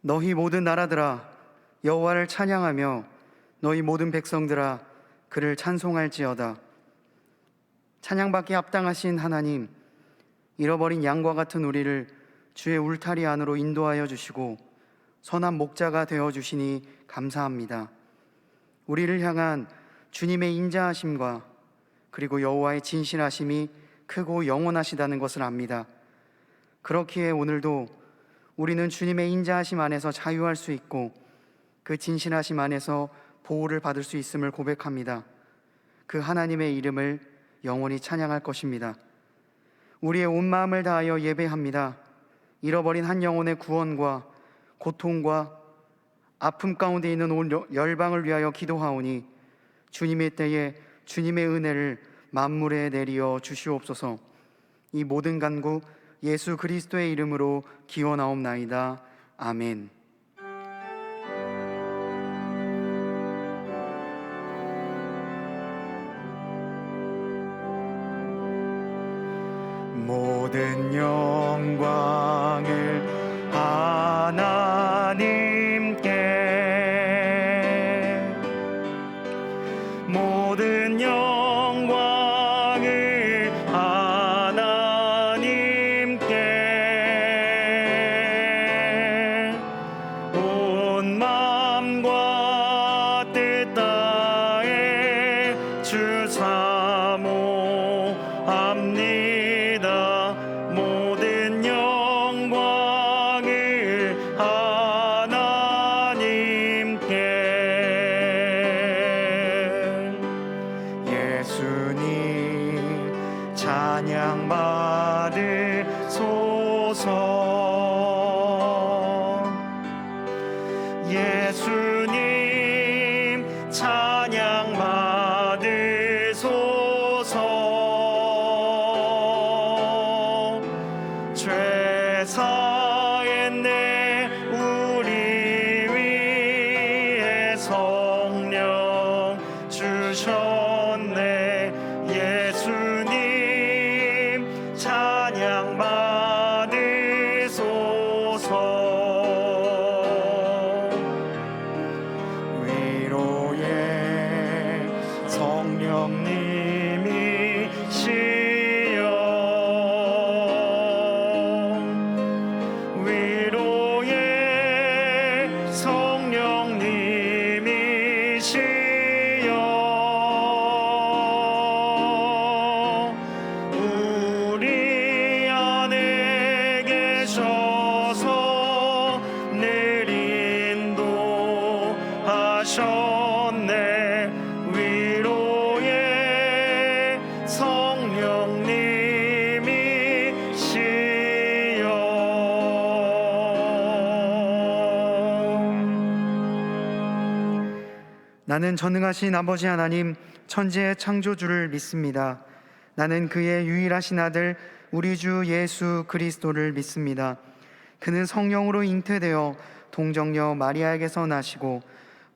너희 모든 나라들아 여호와를 찬양하며 너희 모든 백성들아 그를 찬송할지어다. 찬양받기 합당하신 하나님, 잃어버린 양과 같은 우리를 주의 울타리 안으로 인도하여 주시고 선한 목자가 되어 주시니 감사합니다. 우리를 향한 주님의 인자하심과 그리고 여호와의 진실하심이 크고 영원하시다는 것을 압니다. 그렇기에 오늘도 우리는 주님의 인자하심 안에서 자유할 수 있고 그 진실하심 안에서 보호를 받을 수 있음을 고백합니다. 그 하나님의 이름을 영원히 찬양할 것입니다. 우리의 온 마음을 다하여 예배합니다. 잃어버린 한 영혼의 구원과 고통과 아픔 가운데 있는 온 열방을 위하여 기도하오니 주님의 때에 주님의 은혜를 만물에 내리어 주시옵소서. 이 모든 간구 예수 그리스도의 이름으로 기원하옵나이다. 아멘. 모든 영광을 하나님께, 모든 영광을 하나님께, 온 마음과 뜻 다해 주 사모합니다. 모든 영광을 하나님께. 예수님 찬양 받으소서. 예수님 찬양 받으소서. 죄 사했네 우리 위해 성령 주셨네. 예수님 찬양 받으소서. 위로의 성령님이시여, 위로의 성령님이시여, 우리 안에 계셔서 늘 인도하셨네. 위로의 성령님이시여. 나는 전능하신 아버지 하나님, 천지의 창조주를 믿습니다. 나는 그의 유일하신 아들 우리 주 예수 그리스도를 믿습니다. 그는 성령으로 잉태되어 동정녀 마리아에게서 나시고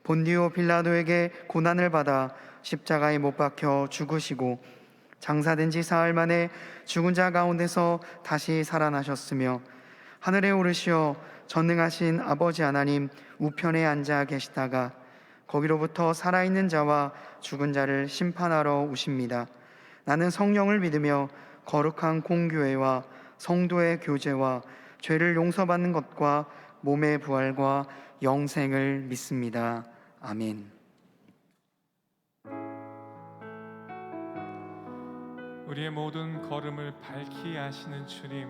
본디오 빌라도에게 고난을 받아 십자가에 못 박혀 죽으시고 장사된 지 사흘 만에 죽은 자 가운데서 다시 살아나셨으며 하늘에 오르시어 전능하신 아버지 하나님 우편에 앉아 계시다가 거기로부터 살아있는 자와 죽은 자를 심판하러 오십니다. 나는 성령을 믿으며 거룩한 공교회와 성도의 교제와 죄를 용서받는 것과 몸의 부활과 영생을 믿습니다. 아멘. 우리의 모든 걸음을 밝히 하시는 주님,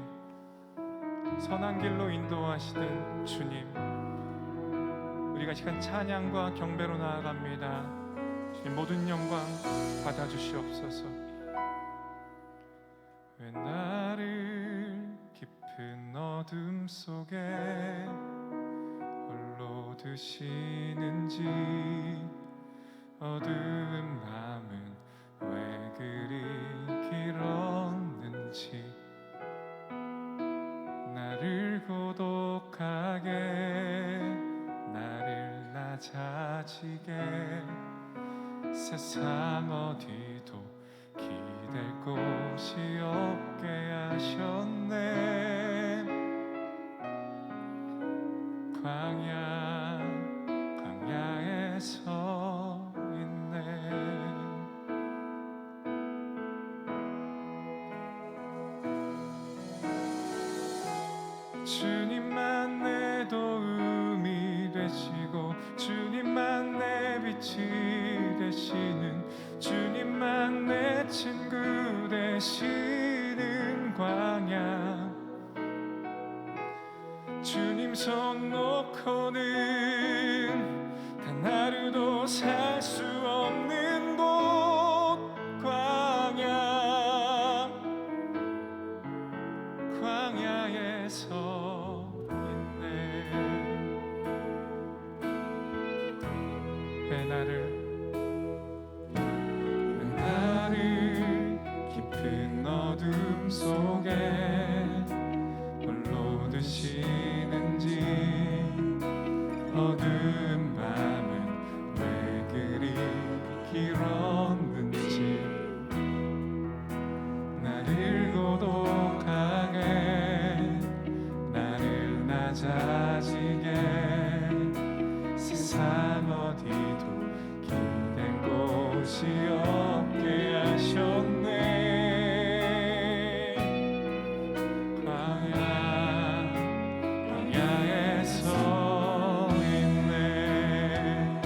선한 길로 인도하시는 주님, 우리가 시간 찬양과 경배로 나아갑니다. 주님 모든 영광 받아주시옵소서. 왜 나를 깊은 어둠 속에 홀로 두시는지, 어두운 밤은 왜 그리 길었는지, 나를 고독하게 나를 낮아지게 세상 어디도 기댈 곳이 없게 하셨네. 광야에 서 있네. 주님만 내 도움이 되시고 주님만 내 빛이 되시는 주님만 내 친구 되시는 광야. 주님 손 놓고는 단 하루도 살 수 없는 곳 광야. 광야에 서 있네. 왜 나를 깊은 어둠 속에 홀로 두시는지, 어두운 밤은 왜 그리 길었는지, 나를 고독하게 나를 낮아지게 세상 어디도 기댈 곳이 없게 하셨네. 광야에 서 있네.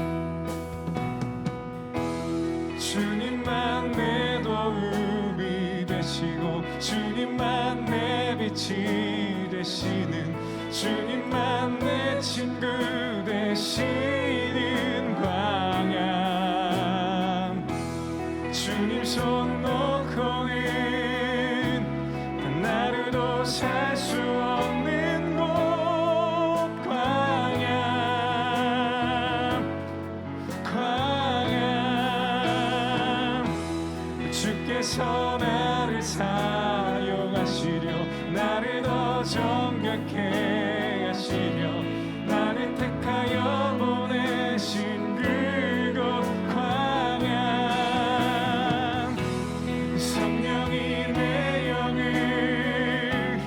주님만 내 도움이 되시고 주님만 내 빛이 되시는 주님만 내 친구 되시는 광야. 주님 손 놓고는 단 하루도 살 수 없는 곳 광야. 광야. 주께서 나를 사용하시려 나를 더 정결케 하시려 나를 택하여 보내신 그곳 광야. 성령이 내 영을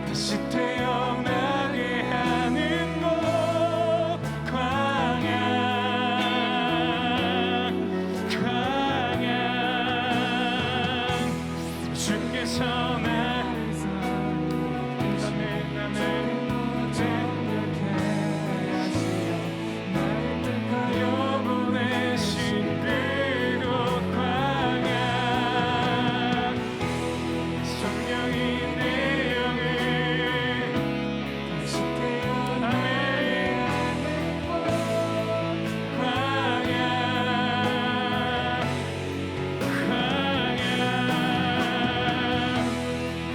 다시 태어나게 하는 곳 광야. 광야. 주께서 나를 정결케 하시려 나를 택하여 보내신 그곳 광야. 성령이 내 영을 다시 태어나게 하는 곳 광야.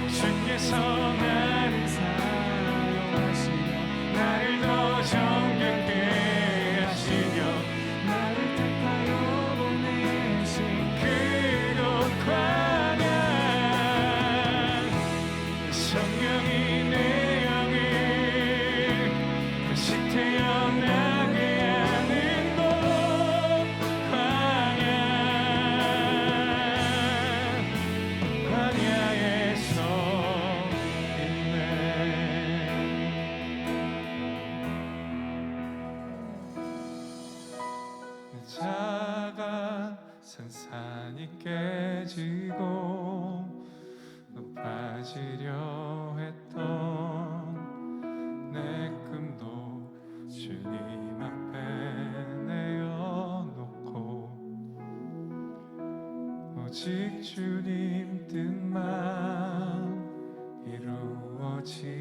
주께서 나를 사용하시며 나를 더 정결케 하시며 나를 택하여 보내신 그곳 광야. 성령이 내 영을 다시 태어나게 하는 곳 광야. 광야에 서 있네. 내 작아 산산이 깨지고 높아지려 했던 내 꿈도 주님 앞에 내어놓고 오직 주님 뜻만 이루어지기를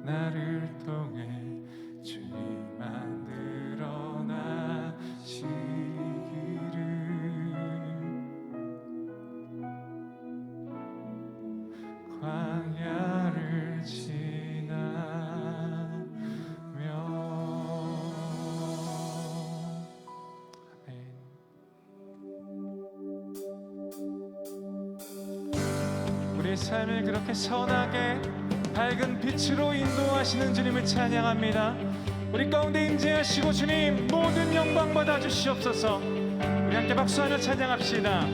나를 통해 주님 만들어 나시기를. 광야를 지나며. 아멘. 우리의 삶을 그렇게 선하게 밝은 빛으로 인도하시는 주님을 찬양합니다. 우리 가운데 임재하시고 주님 모든 영광 받아 주시옵소서. 우리 함께 박수하며 찬양합시다.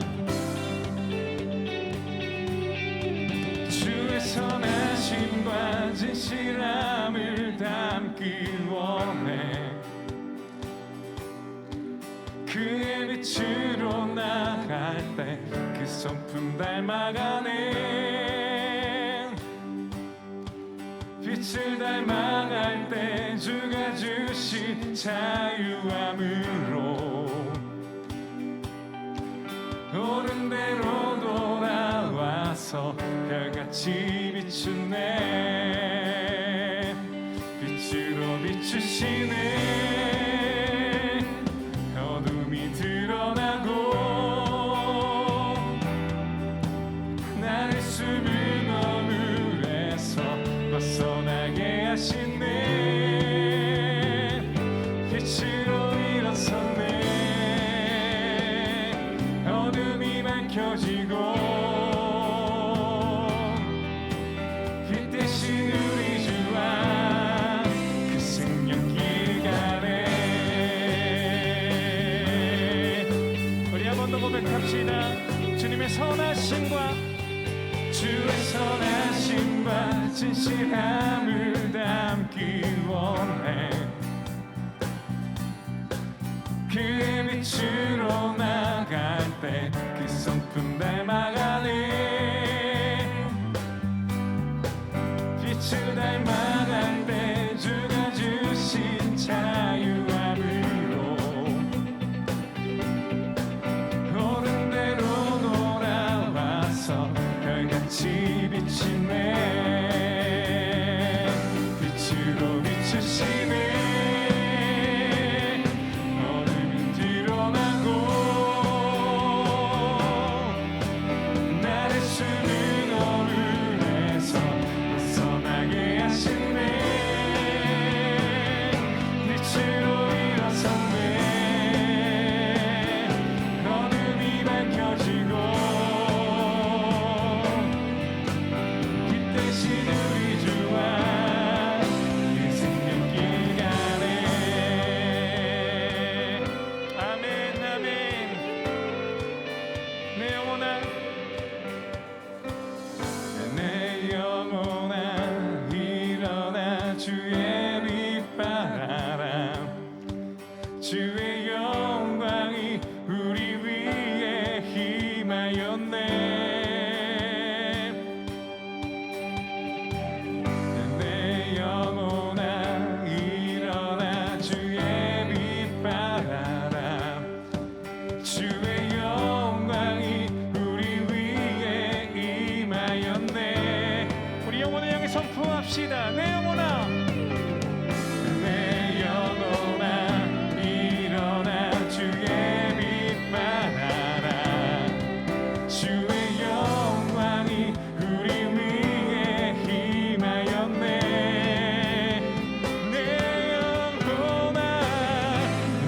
주의 선하심과 신과 진실함을 담기 원해. 그의 빛으로 나갈 때 그 성품 닮아가네. 빛을 닮아갈 때 주가 주신 자유함으로 옳은 대로 돌아와서 별같이 비추네. 빛으로 비추시네. 어둠이 드러나고 나를 숨은 어둠에서 벗어나게 하시네. 빛으로 일어섰네. 어둠이 밝혀지고 빛 대신 우리 주와 그 생명길 가네. 우리 한 번 더 고백합시다. 주님의 선하심과 주의 선하심과 진실함을 담기 원해. 그의 빛으로 나갈 때 그 성품 닮아가네. 빛을 닮아갈 때 주가 주신 자유함으로 옳은 대로 돌아와서 별같이 비치네. 빛으로 비추시네. 어둠이 드러나고 나를 숨은 어둠에서 벗어나게 하시네. 빛으로 일어섰네. 어둠이 밝혀지고 대신 우리 주와 그 생명길 가네. 아멘 아멘. 내 영혼아 내 영혼아 일어나 주의 빛발하라. 주의 영광이 우리 위에 임하였네. 내 영혼아 일어나 주의 빛발하라. 주의 영광이 우리 위에 임하였네. 우리 영혼을 향해 선포합시다. 내 영혼아 내 영혼아 일어나 주의 빛발하라. 주의 영광이 우리 위에 임하였네. 내 영혼아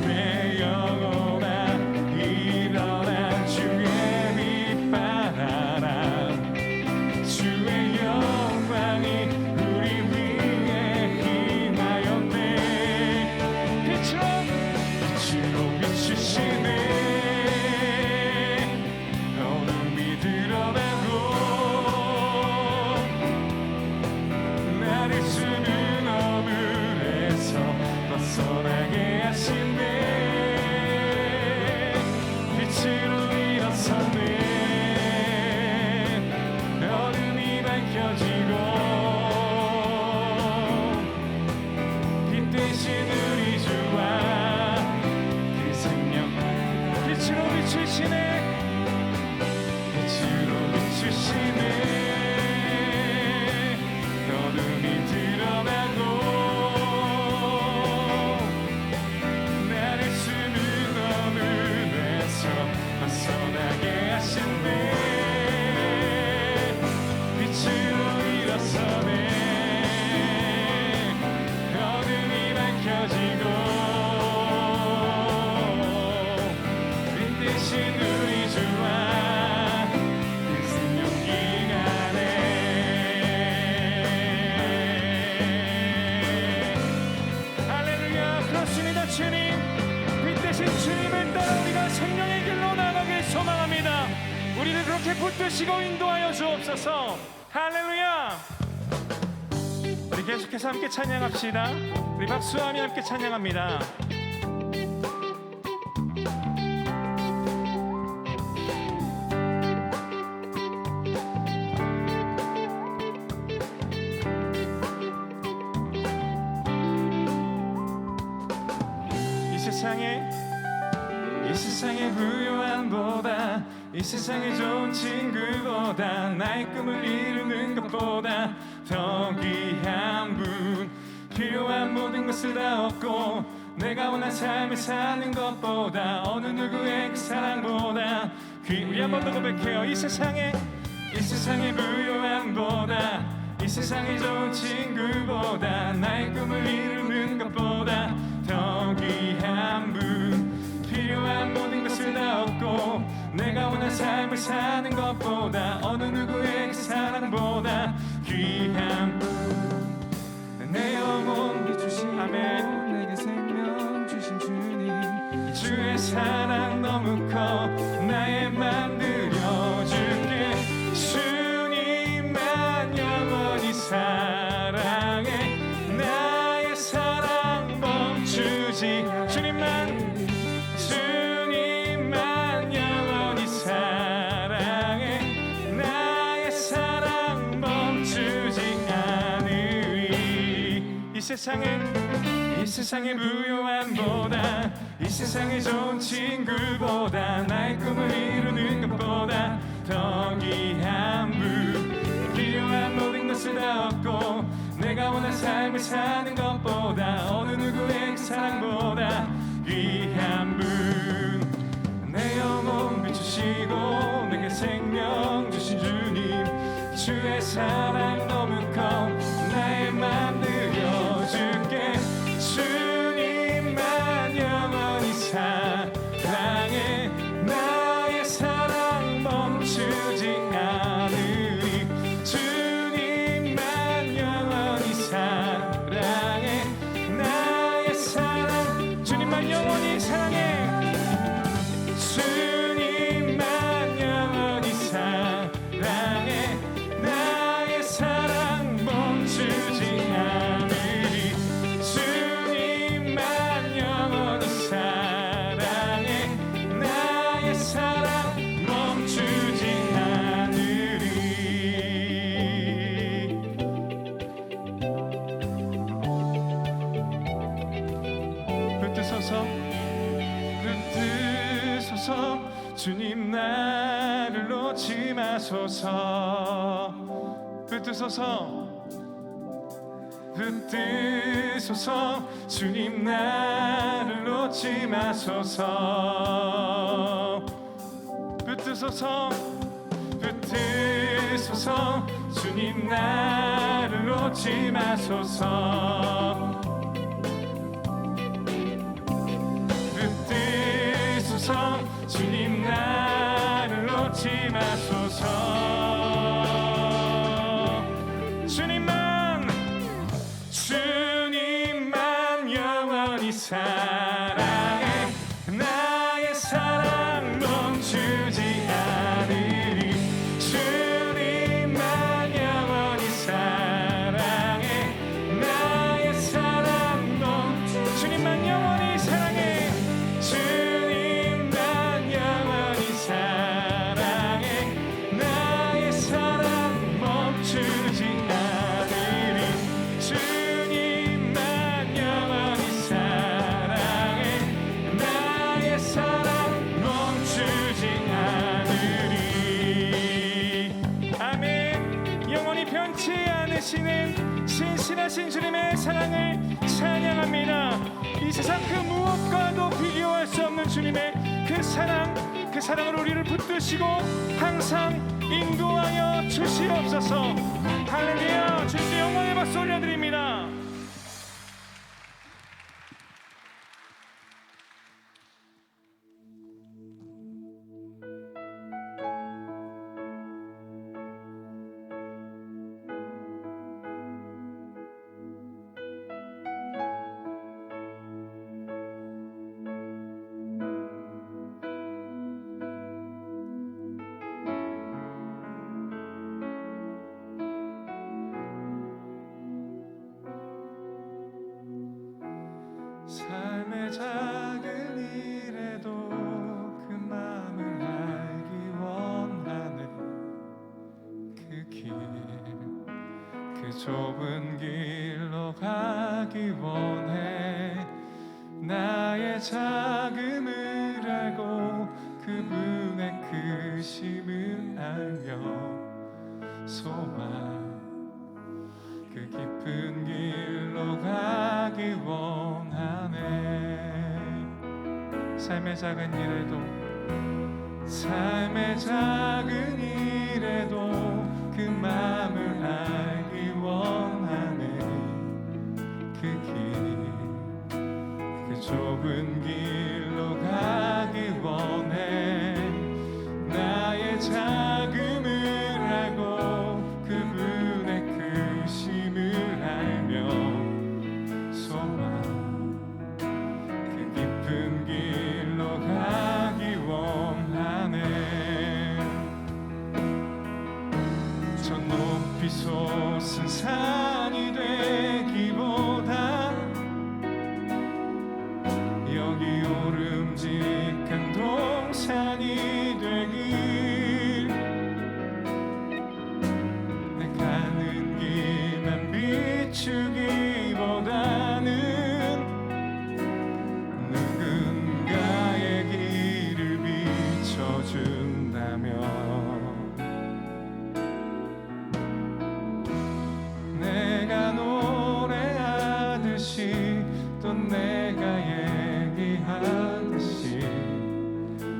내 영혼아 일어나 주의 빛발하라. 주의 영광이 우리 위에 임하였네. 빛으로 비추시네. 어둠이 드러나고 나를 숨은 어둠에서 벗어나게 하시네. 빛으로 일어섰네. 어둠이 밝혀지고 빛 대신 우리 주와 그 생명 빛으로 비추시네. 빛으로 비추시네. 어둠이 드러나고 나를 숨은 어둠에서 벗어나게 하시네. 빛으로 일어서네. 어둠이 밝혀지고 빛 대신 우리 주와 그 생명길 가네. 할렐루야. 그렇습니다. 주님 빛 대신 주님을 따라 우리가 생명의 길로 나가길 소망합니다. 우리를 그렇게 붙드시고 인도하여 주옵소서. 할렐루야. 계속해서 함께 찬양합시다. 우리 박수하며 함께 찬양합니다. 이 세상의 부요함보다, 이 세상의 좋은 친구보다, 나의 꿈을 이루는 것보다 더 귀한 분, 필요한 모든 것을 다 얻고 내가 원한 삶을 사는 것보다, 어느 누구의 그 사랑보다 우리 한 번 더 고백해요. 이 세상의 부요함보다, 이 세상의 좋은 친구보다, 나의 꿈을 이루는 것보다 더 귀한 분, 필요한 모든 것을 다 얻고 내가 원한 삶을 사는 것보다, 어느 누구의 그 사랑보다 귀한 분, 내 영혼 주신 아멘. 내게 생명 주신 주님, 주의 사랑 너무 커 나의 맘 들여줄게. 주님만 영원히 사랑해, 나의 사랑 멈추지. 주님만 영원히 사랑해, 나의 사랑 멈추지 않으리. 이 세상의 부요함보다, 이 세상의 좋은 친구보다, 나의 꿈을 이루는 것보다 더 귀한 분, 필요한 모든 것을 다 얻고 내가 원한 삶을 사는 것보다, 어느 누구의 그 사랑보다 귀한 분, 내 영혼 비추시고 내게 생명 주신 주님, 주의 사랑 너무 커 나의 맘 들여줄게. 주님만 영원히 사랑해, 나의 사랑 멈추지 않으리. 주님만 영원히 사랑해, 나의 사랑. 주님만 영원히 사랑해, 주님만 영원히 사랑해, 나의 사랑 멈추지 않으리. 주님만 영원히 사랑해, 나의 사랑 멈추지 않으리. 붙드소서 주님 나를 놓지 마소서. 붙드소서 주님 나를 놓지 마소서. 붙드소서 주님 나를 놓지 마소서. 붙드소서 주님 나를 놓지 마소서. 주님만 영원히 사랑해, 나의 사랑 멈추지 않으리. 주님만 영원히 사랑해, 나의 사랑 주님만 영원히 사랑해. 주님만 영원히 사랑해, 나의 사랑 멈추지 않으리. 주님만 영원히 사랑해, 나의 사랑 멈추지 않으리. 아멘. 영원히 변치 않으시는 신실하신 주님의 사랑을 찬양합니다. 이 세상 그 무엇과도 비교할 수 없는 주님의 그 사랑으로 우리를 붙드시고 항상 인도하여 주시옵소서. 할렐루야. 주님께 영광의 박수 올려드립니다. 삶의 작은 일에도 그 마음을 알기 원하네. 그 길, 그 좁은 길로 가기 원해. 나의 작음을 알고 그분의 크심을 알며 소망 그 깊은 길로 가기 원하네. 삶의 작은 일에도 삶의 작은 일에도 그 마음을 알기 원하네. 그 길 그 좁은 길로 가기 원해. 나의 작음을 알고 그분의 크심을 알며 소망 그 깊은 길로 가기 원하네. 저 높이 솟은 산이 되기보다 여기 오름직한 동산이 되길. 내 가는 길만 비추기보다는 누군가의 길을 비춰준다면 내가 노래하듯이 또 내가 얘기하듯이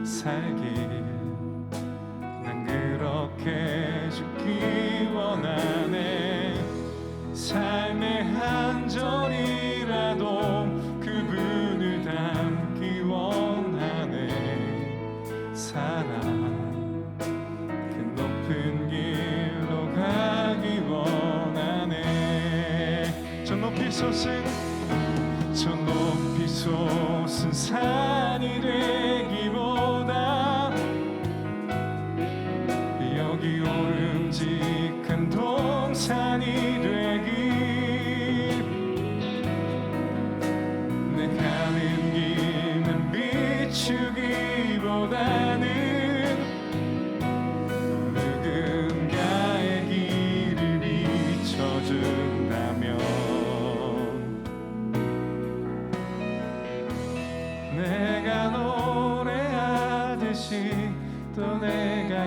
살길 난 그렇게 죽기 원하네. 삶의 한 절이라도 그분을 닮기 원하네. 사랑 그 높은 길로 가기 원하네. 저 높이 솟은 산이 되기보다 여기 오름직한 동산이 되길. 내 가는 길만 비추기보다는 누군가의 길을 비춰준다면 내가 노래하듯이 또 내가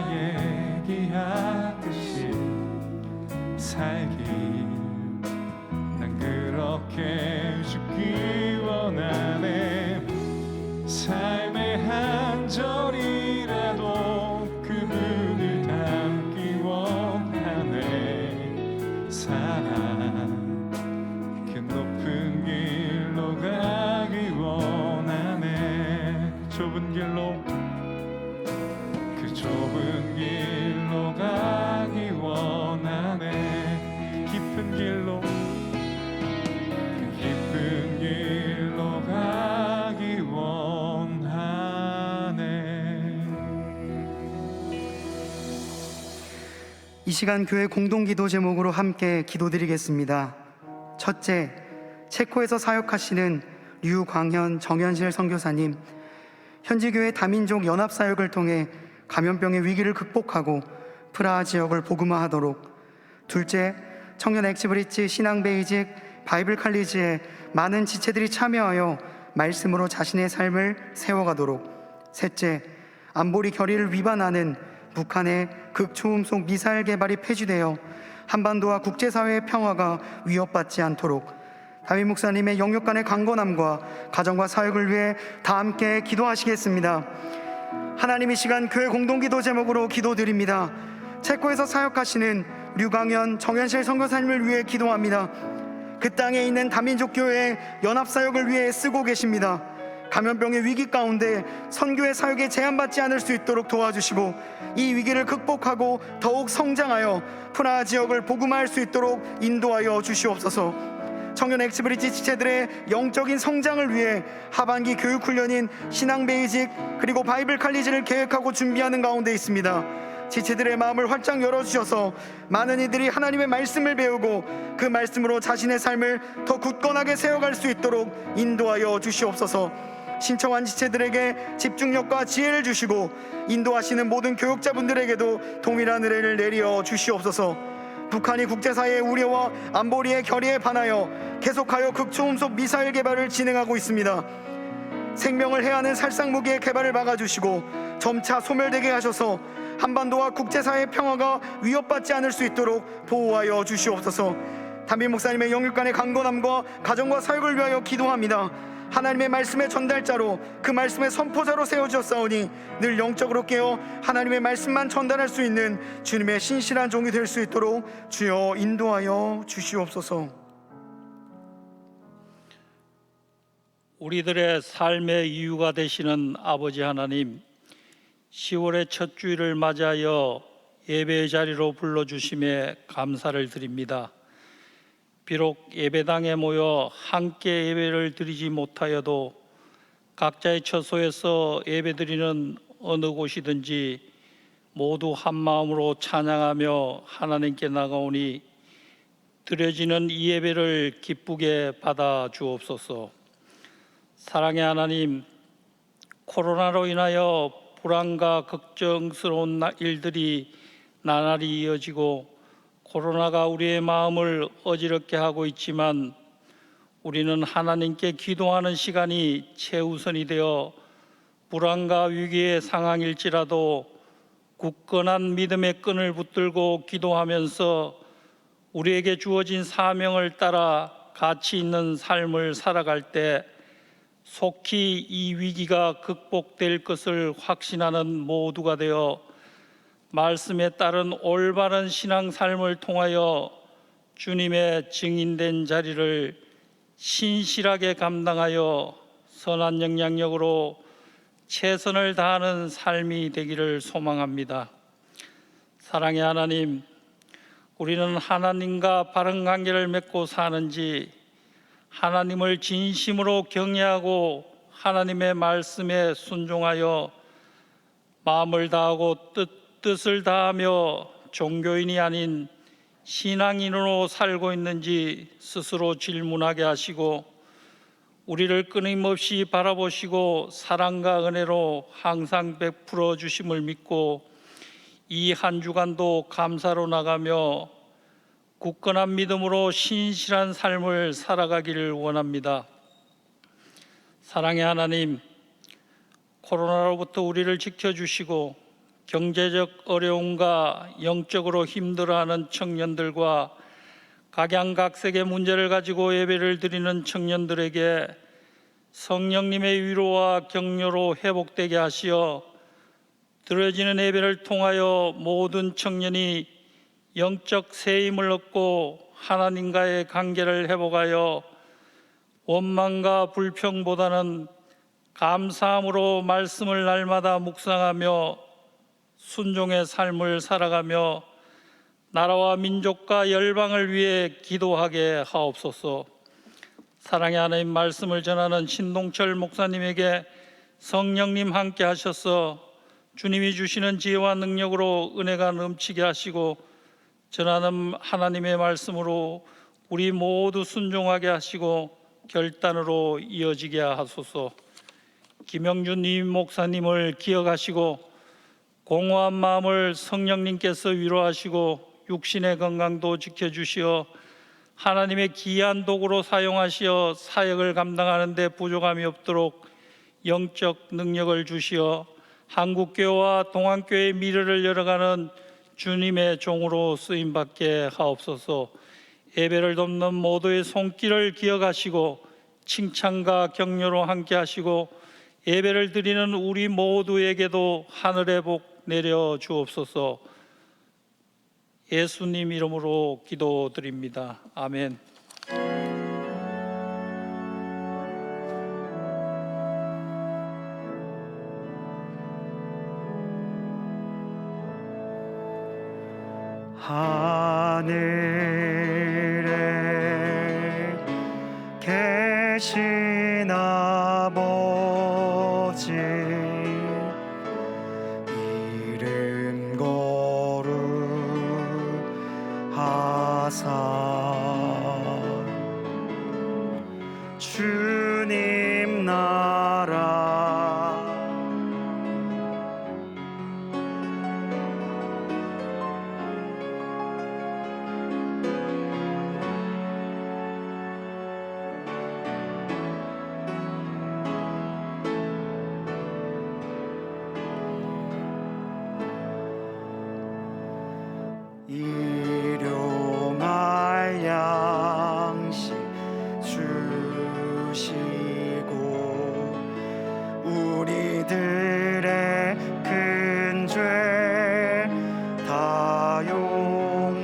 얘기하듯이 살길 난 그렇게 죽기 원하네. 삶의 한 절이라도 그분을 닮기 원하네. 사랑 그 높은 길로 가기 원하네. 좁은 길로 그 좁은 길로 가기 원하네. 깊은 길로 그 깊은 길로 가기 원하네. 이 시간 교회 공동기도 제목으로 함께 기도드리겠습니다. 첫째, 체코에서 사역하시는 류광현 정현실 선교사님, 현지 교회 다민족 연합 사역을 통해 감염병의 위기를 극복하고 프라하 지역을 복음화하도록. 둘째, 청년 엑스브리지 신앙 베이직 바이블 칼리지에 많은 지체들이 참여하여 말씀으로 자신의 삶을 세워가도록. 셋째, 안보리 결의를 위반하는 북한의 극초음속 미사일 개발이 폐지되어 한반도와 국제사회의 평화가 위협받지 않도록. 담임 목사님의 영육 간의 강건함과 가정과 사역을 위해 다 함께 기도하시겠습니다. 하나님, 이 시간 교회 공동기도 제목으로 기도드립니다. 체코에서 사역하시는 류광현 정현실 선교사님을 위해 기도합니다. 그 땅에 있는 다민족 교회의 연합사역을 위해 쓰고 계십니다. 감염병의 위기 가운데 선교의 사역에 제한받지 않을 수 있도록 도와주시고 이 위기를 극복하고 더욱 성장하여 프라하 지역을 복음화할 수 있도록 인도하여 주시옵소서. 청년 엑스브리지 지체들의 영적인 성장을 위해 하반기 교육훈련인 신앙 베이직 그리고 바이블 칼리지를 계획하고 준비하는 가운데 있습니다. 지체들의 마음을 활짝 열어주셔서 많은 이들이 하나님의 말씀을 배우고 그 말씀으로 자신의 삶을 더 굳건하게 세워갈 수 있도록 인도하여 주시옵소서. 신청한 지체들에게 집중력과 지혜를 주시고 인도하시는 모든 교육자분들에게도 동일한 은혜를 내려 주시옵소서. 북한이 국제사회의 우려와 안보리의 결의에 반하여 계속하여 극초음속 미사일 개발을 진행하고 있습니다. 생명을 해하는 살상무기의 개발을 막아주시고 점차 소멸되게 하셔서 한반도와 국제사회의 평화가 위협받지 않을 수 있도록 보호하여 주시옵소서. 담임 목사님의 영육간의 강건함과 가정과 사역을 위하여 기도합니다. 하나님의 말씀의 전달자로 그 말씀의 선포자로 세워주셨사오니 늘 영적으로 깨어 하나님의 말씀만 전달할 수 있는 주님의 신실한 종이 될 수 있도록 주여 인도하여 주시옵소서. 우리들의 삶의 이유가 되시는 아버지 하나님, 10월의 첫 주일을 맞이하여 예배의 자리로 불러주심에 감사를 드립니다. 비록 예배당에 모여 함께 예배를 드리지 못하여도 각자의 처소에서 예배드리는 어느 곳이든지 모두 한 마음으로 찬양하며 하나님께 나가오니 드려지는 이 예배를 기쁘게 받아 주옵소서. 사랑의 하나님, 코로나로 인하여 불안과 걱정스러운 일들이 나날이 이어지고 코로나가 우리의 마음을 어지럽게 하고 있지만 우리는 하나님께 기도하는 시간이 최우선이 되어 불안과 위기의 상황일지라도 굳건한 믿음의 끈을 붙들고 기도하면서 우리에게 주어진 사명을 따라 가치 있는 삶을 살아갈 때 속히 이 위기가 극복될 것을 확신하는 모두가 되어 말씀에 따른 올바른 신앙 삶을 통하여 주님의 증인된 자리를 신실하게 감당하여 선한 영향력으로 최선을 다하는 삶이 되기를 소망합니다. 사랑의 하나님, 우리는 하나님과 바른 관계를 맺고 사는지 하나님을 진심으로 경외하고 하나님의 말씀에 순종하여 마음을 다하고 뜻을 다하며 종교인이 아닌 신앙인으로 살고 있는지 스스로 질문하게 하시고 우리를 끊임없이 바라보시고 사랑과 은혜로 항상 베풀어 주심을 믿고 이 한 주간도 감사로 나가며 굳건한 믿음으로 신실한 삶을 살아가기를 원합니다. 사랑의 하나님, 코로나로부터 우리를 지켜주시고 경제적 어려움과 영적으로 힘들어하는 청년들과 각양각색의 문제를 가지고 예배를 드리는 청년들에게 성령님의 위로와 격려로 회복되게 하시어 드려지는 예배를 통하여 모든 청년이 영적 새 힘을 얻고 하나님과의 관계를 회복하여 원망과 불평보다는 감사함으로 말씀을 날마다 묵상하며 순종의 삶을 살아가며 나라와 민족과 열방을 위해 기도하게 하옵소서. 사랑의 하나님, 말씀을 전하는 신동철 목사님에게 성령님 함께 하셔서 주님이 주시는 지혜와 능력으로 은혜가 넘치게 하시고 전하는 하나님의 말씀으로 우리 모두 순종하게 하시고 결단으로 이어지게 하소서. 김영준 임 목사님을 기억하시고 공허한 마음을 성령님께서 위로하시고 육신의 건강도 지켜주시어 하나님의 귀한 도구로 사용하시어 사역을 감당하는 데 부족함이 없도록 영적 능력을 주시어 한국교회와 동안교회의 미래를 열어가는 주님의 종으로 쓰임받게 하옵소서. 예배를 돕는 모두의 손길을 기억하시고 칭찬과 격려로 함께 하시고 예배를 드리는 우리 모두에게도 하늘의 복 내려 주옵소서. 예수님 이름으로 기도드립니다. 아멘. 하늘에 계신 아버지, 이름 하사 주님 나라 일용할 양식 주시고 우리들의 큰 죄 다 용서하옵시고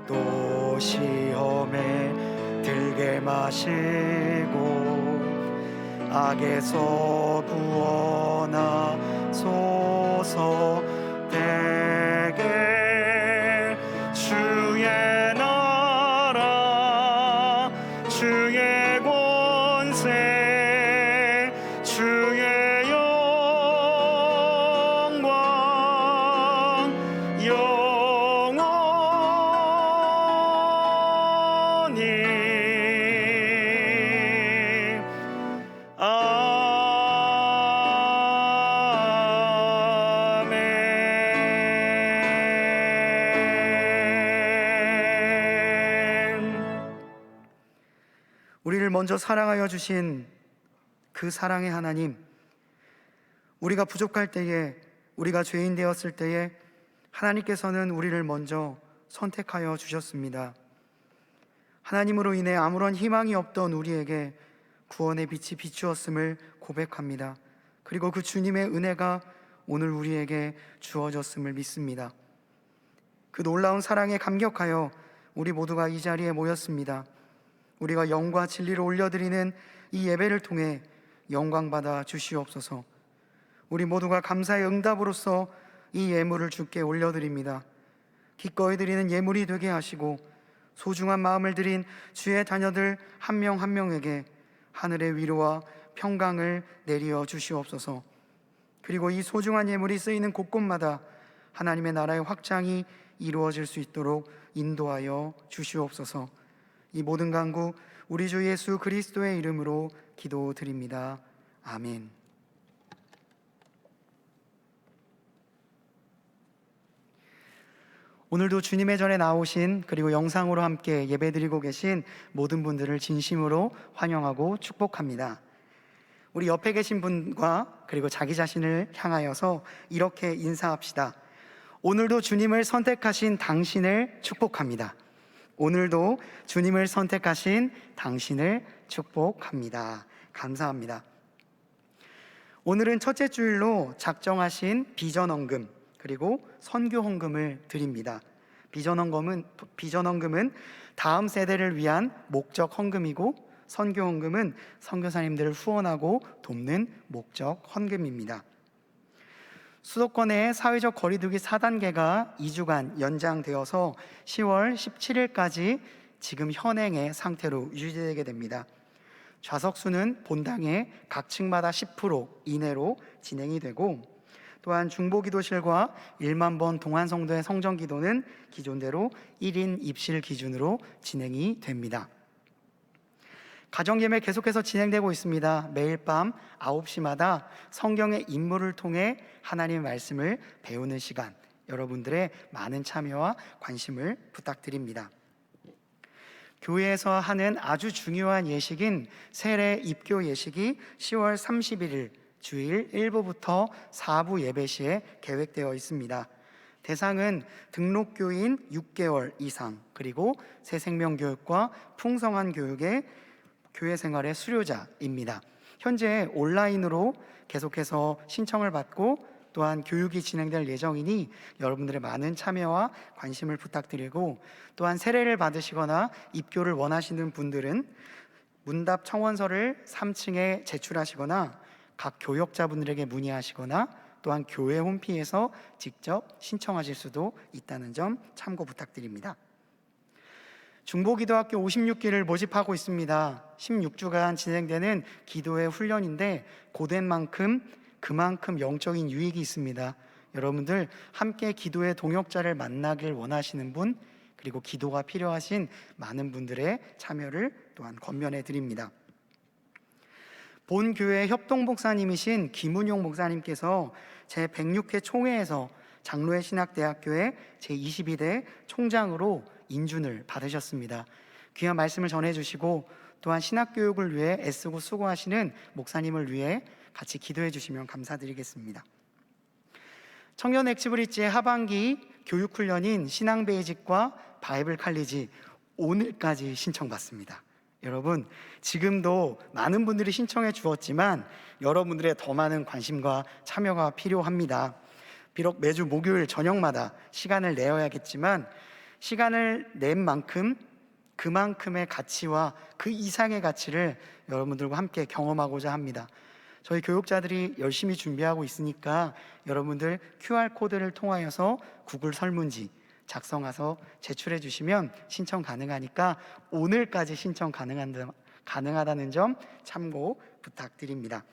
또 시험에 들게 마시고 악에서 구원하소서. 대개 주의 나라 주의 권세 주의 영광 영원히 우리를 먼저 사랑하여 주신 그 사랑의 하나님, 우리가 부족할 때에, 우리가 죄인 되었을 때에 하나님께서는 우리를 먼저 선택하여 주셨습니다. 하나님으로 인해 아무런 희망이 없던 우리에게 구원의 빛이 비추었음을 고백합니다. 그리고 그 주님의 은혜가 오늘 우리에게 주어졌음을 믿습니다. 그 놀라운 사랑에 감격하여 우리 모두가 이 자리에 모였습니다. 우리가 영과 진리로 올려드리는 이 예배를 통해 영광받아 주시옵소서. 우리 모두가 감사의 응답으로서 이 예물을 주께 올려드립니다. 기꺼이 드리는 예물이 되게 하시고 소중한 마음을 드린 주의 자녀들 한 명 한 명에게 하늘의 위로와 평강을 내려 주시옵소서. 그리고 이 소중한 예물이 쓰이는 곳곳마다 하나님의 나라의 확장이 이루어질 수 있도록 인도하여 주시옵소서. 이 모든 간구 우리 주 예수 그리스도의 이름으로 기도드립니다. 아멘. 오늘도 주님의 전에 나오신, 그리고 영상으로 함께 예배드리고 계신 모든 분들을 진심으로 환영하고 축복합니다. 우리 옆에 계신 분과 그리고 자기 자신을 향하여서 이렇게 인사합시다. 오늘도 주님을 선택하신 당신을 축복합니다. 오늘도 주님을 선택하신 당신을 축복합니다. 감사합니다. 오늘은 첫째 주일로 작정하신 비전헌금 그리고 선교헌금을 드립니다. 비전헌금은 다음 세대를 위한 목적 헌금이고, 선교헌금은 선교사님들을 후원하고 돕는 목적 헌금입니다. 수도권의 사회적 거리두기 4단계가 2주간 연장되어서 10월 17일까지 지금 현행의 상태로 유지되게 됩니다. 좌석수는 본당의 각 층마다 10% 이내로 진행이 되고, 또한 중보기도실과 1만 번 동안성도의 성전기도는 기존대로 1인 입실 기준으로 진행이 됩니다. 가정예배 계속해서 진행되고 있습니다. 매일 밤 9시마다 성경의 인물을 통해 하나님의 말씀을 배우는 시간, 여러분들의 많은 참여와 관심을 부탁드립니다. 교회에서 하는 아주 중요한 예식인 세례 입교 예식이 10월 31일 주일 1부부터 4부 예배 시에 계획되어 있습니다. 대상은 등록교인 6개월 이상, 그리고 새생명교육과 풍성한 교육의 교회 생활의 수료자입니다. 현재 온라인으로 계속해서 신청을 받고 또한 교육이 진행될 예정이니 여러분들의 많은 참여와 관심을 부탁드리고, 또한 세례를 받으시거나 입교를 원하시는 분들은 문답 청원서를 3층에 제출하시거나 각 교역자분들에게 문의하시거나 또한 교회 홈페이지에서 직접 신청하실 수도 있다는 점 참고 부탁드립니다. 중보기도학교 56기를 모집하고 있습니다. 16주간 진행되는 기도회 훈련인데 고된 만큼 그만큼 영적인 유익이 있습니다. 여러분들 함께 기도의 동역자를 만나길 원하시는 분, 그리고 기도가 필요하신 많은 분들의 참여를 또한 권면해 드립니다. 본 교회 협동 목사님이신 김은용 목사님께서 제106회 총회에서 장로회 신학대학교의 제22대 총장으로 인준을 받으셨습니다. 귀한 말씀을 전해주시고 또한 신학교육을 위해 애쓰고 수고하시는 목사님을 위해 같이 기도해 주시면 감사드리겠습니다. 청년 엑스브릿지의 하반기 교육훈련인 신앙베이직과 바이블 칼리지 오늘까지 신청받습니다. 여러분, 지금도 많은 분들이 신청해 주었지만 여러분들의 더 많은 관심과 참여가 필요합니다. 비록 매주 목요일 저녁마다 시간을 내어야겠지만 시간을 낸 만큼 그만큼의 가치와 그 이상의 가치를 여러분들과 함께 경험하고자 합니다. 저희 교육자들이 열심히 준비하고 있으니까 여러분들 QR코드를 통하여서 구글 설문지 작성해서 제출해 주시면 신청 가능하니까 오늘까지 신청 가능하다는 점 참고 부탁드립니다.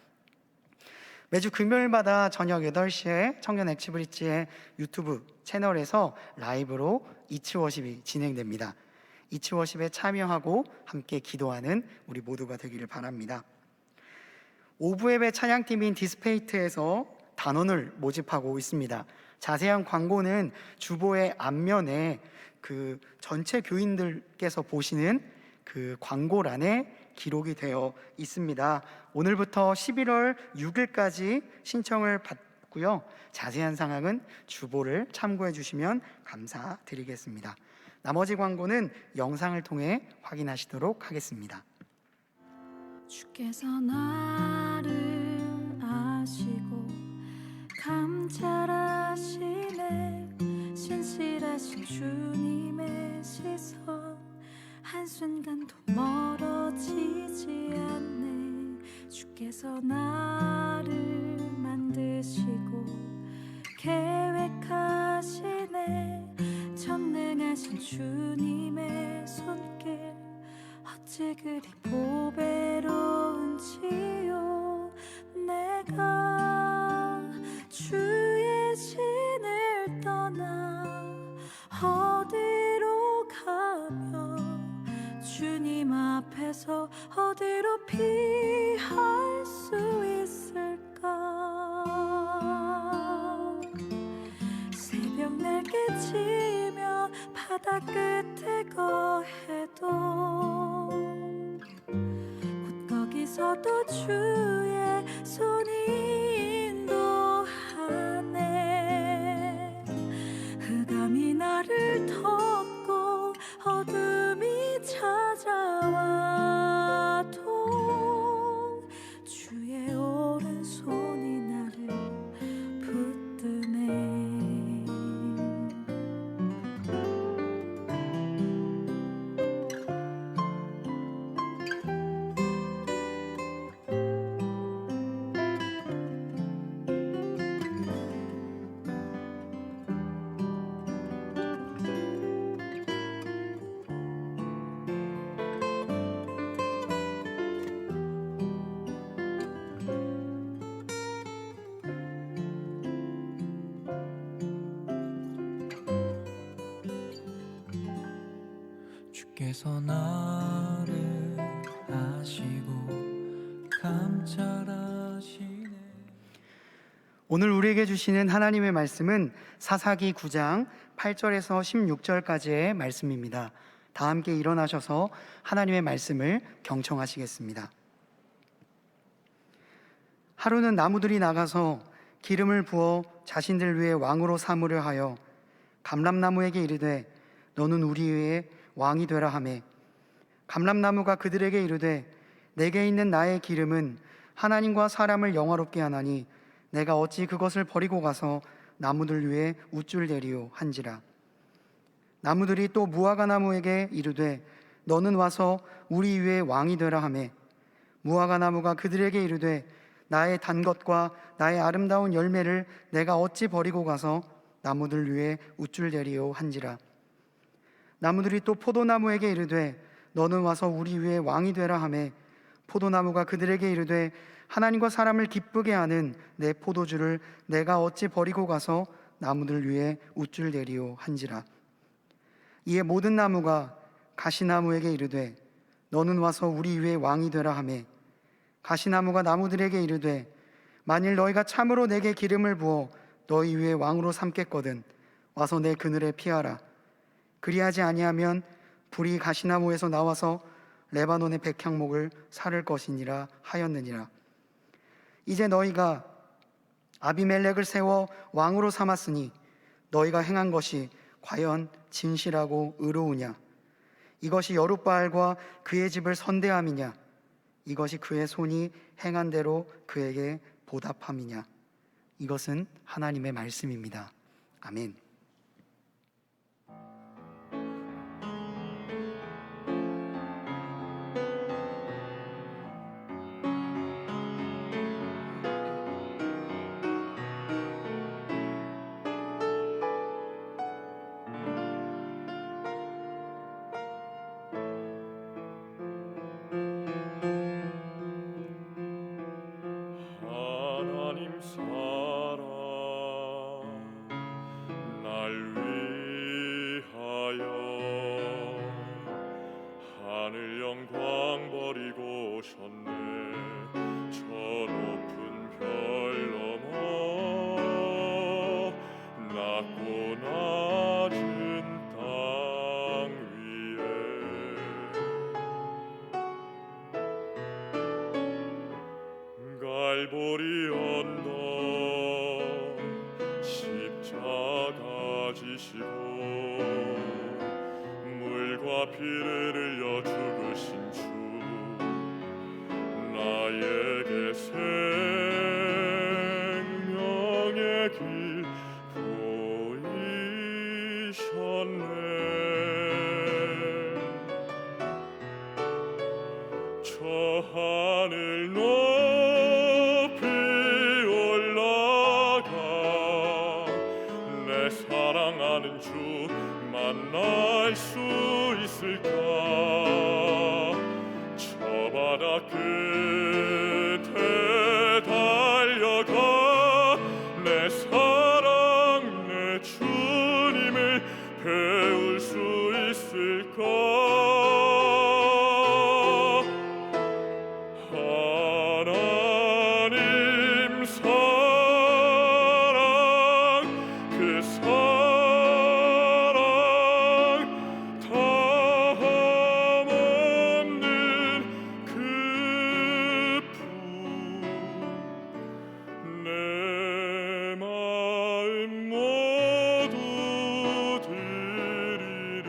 매주 금요일마다 저녁 8시에 청년 엑스브릿지의 유튜브 채널에서 라이브로 이츠워십이 진행됩니다. 이츠워십에 참여하고 함께 기도하는 우리 모두가 되기를 바랍니다. 오브앱의 찬양팀인 디스페이트에서 단원을 모집하고 있습니다. 자세한 광고는 주보의 앞면에 그 전체 교인들께서 보시는 그 광고란에 기록이 되어 있습니다. 오늘부터 11월 6일까지 신청을 받고요. 자세한 사항은 주보를 참고해 주시면 감사드리겠습니다. 나머지 광고는 영상을 통해 확인하시도록 하겠습니다. 주께서 나를 아시고 감찰하시네. 신실하신 주님의 시선 한순간도 멀어지지 않네. 주께서 나를 만드시고 계획하시네. 전능하신 주님의 손길 어찌 그리 보배로운지요. 내가 주의 신을 떠나 어디로 가며 주님 앞에서 어디로 피할 수 있을까. 새벽 날개치며 바다 끝에 거해도 곧 거기서도 주의 손이 인도하네. 흑암이 나를 덮고 어둠이 찾아와도 주의 오른손이 나를 붙드네. 주께서 나를 아시고 감찰하시네. 오늘 우리에게 주시는 하나님의 말씀은 사사기 9장 8절에서 16절까지의 말씀입니다. 다 함께 일어나셔서 하나님의 말씀을 경청하시겠습니다. 하루는 나무들이 나가서 기름을 부어 자신들 위에 왕으로 삼으려 하여 감람나무에게 이르되 너는 우리 위에 왕이 되라 하매 감람나무가 그들에게 이르되 내게 있는 나의 기름은 하나님과 사람을 영화롭게 하나니 내가 어찌 그것을 버리고 가서 나무들 위에 우쭐 내리요 한지라. 나무들이 또 무화과 나무에게 이르되 너는 와서 우리 위에 왕이 되라 하매 무화과 나무가 그들에게 이르되 나의 단 것과 나의 아름다운 열매를 내가 어찌 버리고 가서 나무들 위에 우쭐 내리요 한지라. 나무들이 또 포도나무에게 이르되 너는 와서 우리 위에 왕이 되라 하매 포도나무가 그들에게 이르되 하나님과 사람을 기쁘게 하는 내 포도주를 내가 어찌 버리고 가서 나무들 위에 우쭐 내리오 한지라. 이에 모든 나무가 가시나무에게 이르되 너는 와서 우리 위에 왕이 되라 하매 가시나무가 나무들에게 이르되 만일 너희가 참으로 내게 기름을 부어 너희 위에 왕으로 삼겠거든 와서 내 그늘에 피하라. 그리하지 아니하면 불이 가시나무에서 나와서 레바논의 백향목을 사를 것이니라 하였느니라. 이제 너희가 아비멜렉을 세워 왕으로 삼았으니 너희가 행한 것이 과연 진실하고 의로우냐? 이것이 여룻바알과 그의 집을 선대함이냐? 이것이 그의 손이 행한 대로 그에게 보답함이냐? 이것은 하나님의 말씀입니다. 아멘. 하나님 사랑 날 위하여 하늘 영광 버리고 오셨네. 저 높은 별 넘어 낮고 낮은 땅 위에 갈보리 언덕 십자가 지시고 물과 피를 흘려 죽으신 주 나에게 생명의 길 보이셨네. 저 하늘 높이 올라가 내 사랑하는 주 만날 수 있을까? 저 바다 끝에 달려가 내 사랑 내 주님을 배울 수 있을까? 하나님 사랑 그 사랑 다함없는 그 품 내 마음 모두 드리리.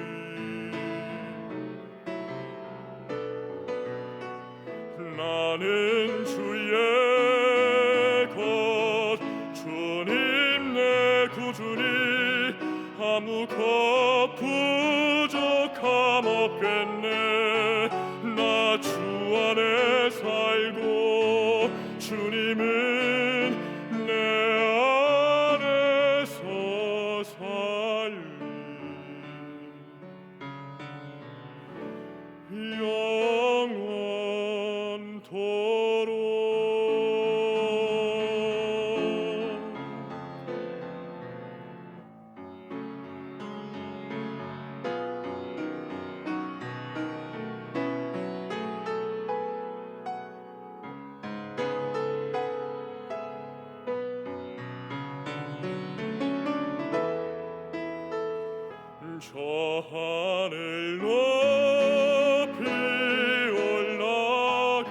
나는 주의 것 주님 내 구주니 아무것 부족함 없겠네. 나 주 안에 살고 주님은 내 안에서 살리. 저 하늘 높이 올라가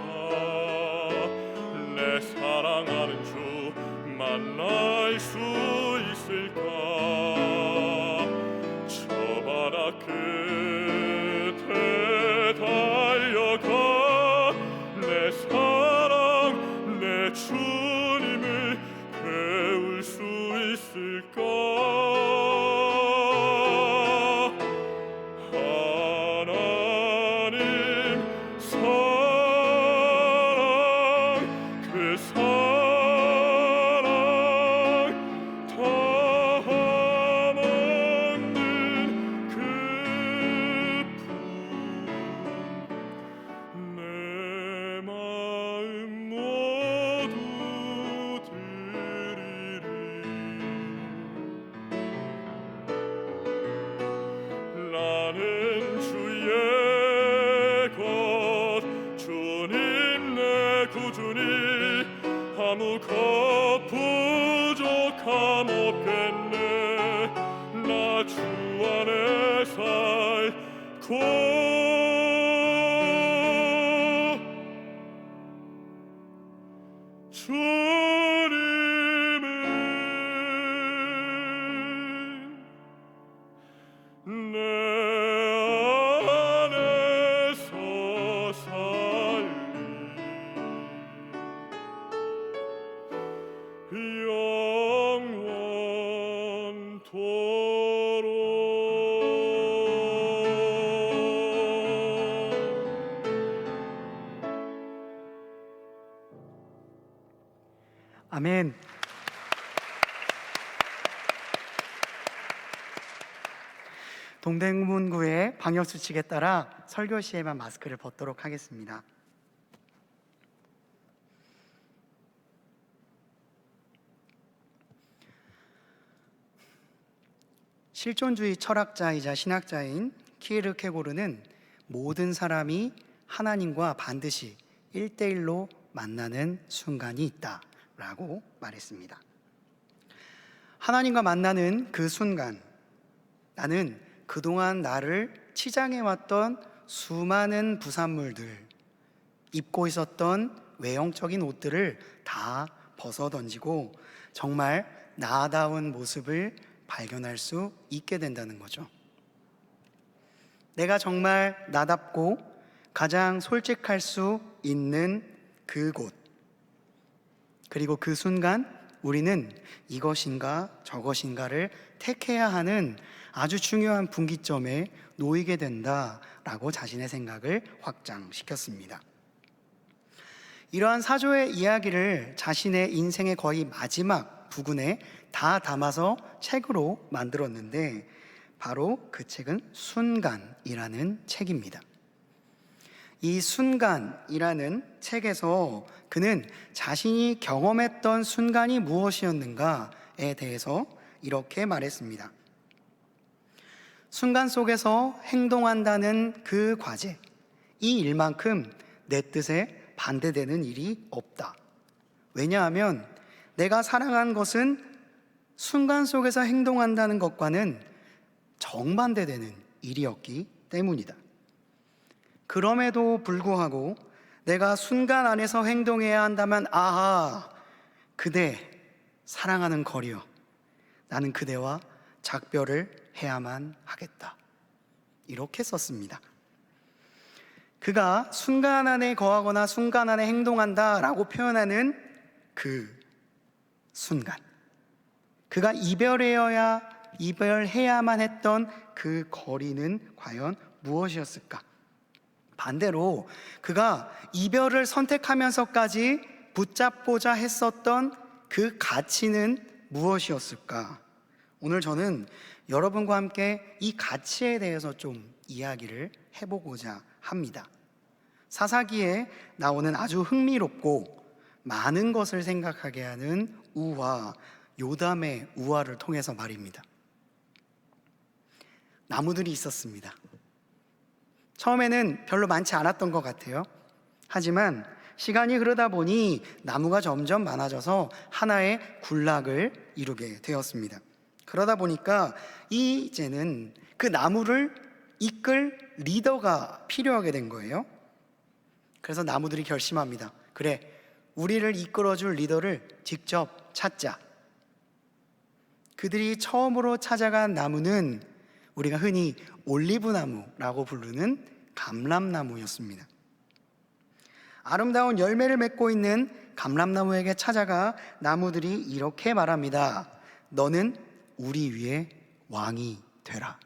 내 사랑하는 주 만날 수 있을까? 저 바다 끝에 달려가 내 사랑 내 주님을 배울 수 있을까? 감옥했네. 나 주 안에 살고 주님은 내 안에서 살리 아멘. 동대문구의 방역수칙에 따라 설교 시에만 마스크를 벗도록 하겠습니다. 실존주의 철학자이자 신학자인 키에르케고르는 모든 사람이 하나님과 반드시 1대1로 만나는 순간이 있다라고 말했습니다. 하나님과 만나는 그 순간, 나는 그동안 나를 치장해왔던 수많은 부산물들, 입고 있었던 외형적인 옷들을 다 벗어던지고 정말 나다운 모습을 발견할 수 있게 된다는 거죠. 내가 정말 나답고 가장 솔직할 수 있는 그곳, 그리고 그 순간 우리는 이것인가 저것인가를 택해야 하는 아주 중요한 분기점에 놓이게 된다라고 자신의 생각을 확장시켰습니다. 이러한 사조의 이야기를 자신의 인생의 거의 마지막 부분에 다 담아서 책으로 만들었는데 바로 그 책은 순간이라는 책입니다. 이 순간이라는 책에서 그는 자신이 경험했던 순간이 무엇이었는가에 대해서 이렇게 말했습니다. 순간 속에서 행동한다는 그 과제, 이 일만큼 내 뜻에 반대되는 일이 없다. 왜냐하면 내가 사랑한 것은 순간 속에서 행동한다는 것과는 정반대되는 일이었기 때문이다. 그럼에도 불구하고 내가 순간 안에서 행동해야 한다면 아하, 그대 사랑하는 거리여, 나는 그대와 작별을 해야만 하겠다. 이렇게 썼습니다. 그가 순간 안에 거하거나 순간 안에 행동한다 라고 표현하는 그 순간, 그가 이별해야만 했던 그 거리는 과연 무엇이었을까? 반대로 그가 이별을 선택하면서까지 붙잡고자 했었던 그 가치는 무엇이었을까? 오늘 저는 여러분과 함께 이 가치에 대해서 좀 이야기를 해보고자 합니다. 사사기에 나오는 아주 흥미롭고 많은 것을 생각하게 하는 우화, 요담의 우화를 통해서 말입니다. 나무들이 있었습니다. 처음에는 별로 많지 않았던 것 같아요. 하지만 시간이 흐르다 보니 나무가 점점 많아져서 하나의 군락을 이루게 되었습니다. 그러다 보니까 이제는 그 나무를 이끌 리더가 필요하게 된 거예요. 그래서 나무들이 결심합니다. 그래, 우리를 이끌어줄 리더를 직접 찾자. 그들이 처음으로 찾아간 나무는 우리가 흔히 올리브나무라고 부르는 감람나무였습니다. 아름다운 열매를 맺고 있는 감람나무에게 찾아가 나무들이 이렇게 말합니다. 너는 우리 위에 왕이 되라.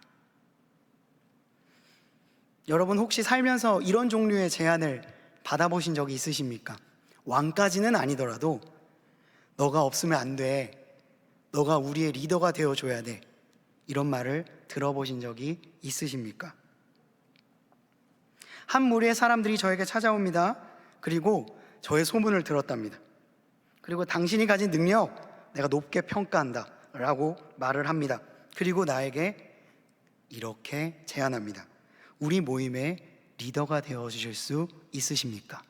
여러분 혹시 살면서 이런 종류의 제안을 받아보신 적이 있으십니까? 왕까지는 아니더라도 너가 없으면 안 돼. 너가 우리의 리더가 되어줘야 돼. 이런 말을 들어보신 적이 있으십니까? 한 무리의 사람들이 저에게 찾아옵니다. 그리고 저의 소문을 들었답니다. 그리고 당신이 가진 능력 내가 높게 평가한다 라고 말을 합니다. 그리고 나에게 이렇게 제안합니다. 우리 모임의 리더가 되어주실 수 있으십니까?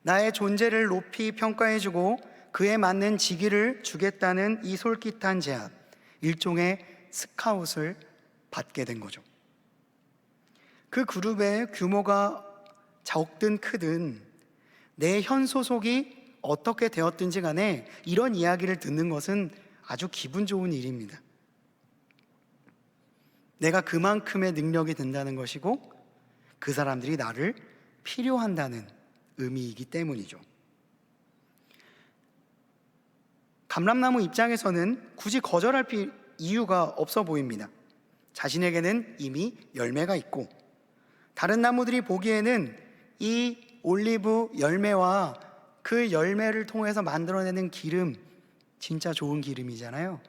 나의 존재를 높이 평가해주고 그에 맞는 직위를 주겠다는 이 솔깃한 제안, 일종의 스카웃을 받게 된 거죠. 그 그룹의 규모가 적든 크든 내 현 소속이 어떻게 되었든지 간에 이런 이야기를 듣는 것은 아주 기분 좋은 일입니다. 내가 그만큼의 능력이 된다는 것이고 그 사람들이 나를 필요한다는 의미이기 때문이죠. 감람나무 입장에서는 굳이 거절할 이유가 없어 보입니다. 자신에게는 이미 열매가 있고 다른 나무들이 보기에는 이 올리브 열매와 그 열매를 통해서 만들어내는 기름, 진짜 좋은 기름이잖아요.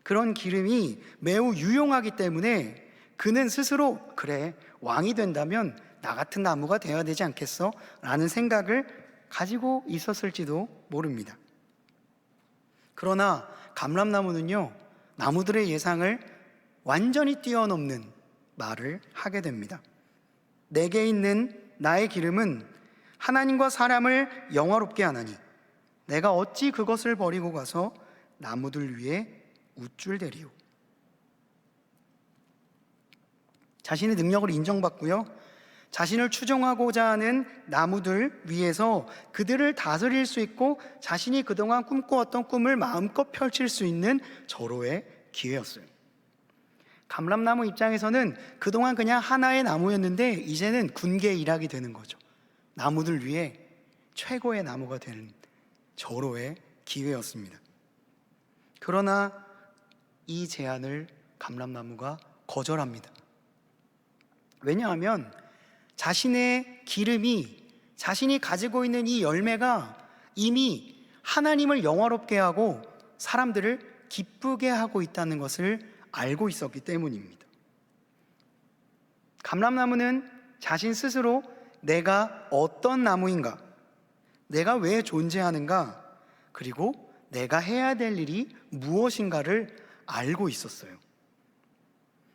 그런 기름이 매우 유용하기 때문에 그는 스스로 그래, 왕이 된다면 나 같은 나무가 되어야 되지 않겠어? 라는 생각을 가지고 있었을지도 모릅니다. 그러나 감람나무는요, 나무들의 예상을 완전히 뛰어넘는 말을 하게 됩니다. 내게 있는 나의 기름은 하나님과 사람을 영화롭게 하나니 내가 어찌 그것을 버리고 가서 나무들 위에 우쭐대리요. 자신의 능력을 인정받고요, 자신을 추종하고자 하는 나무들 위에서 그들을 다스릴 수 있고 자신이 그동안 꿈꿔왔던 꿈을 마음껏 펼칠 수 있는 절호의 기회였어요. 감람나무 입장에서는 그동안 그냥 하나의 나무였는데 이제는 군계 일학이 되는 거죠. 나무들 위에 최고의 나무가 되는 절호의 기회였습니다. 그러나 이 제안을 감람나무가 거절합니다. 왜냐하면 자신의 기름이, 자신이 가지고 있는 이 열매가 이미 하나님을 영화롭게 하고 사람들을 기쁘게 하고 있다는 것을 알고 있었기 때문입니다. 감람나무는 자신 스스로 내가 어떤 나무인가, 내가 왜 존재하는가, 그리고 내가 해야 될 일이 무엇인가를 알고 있었어요.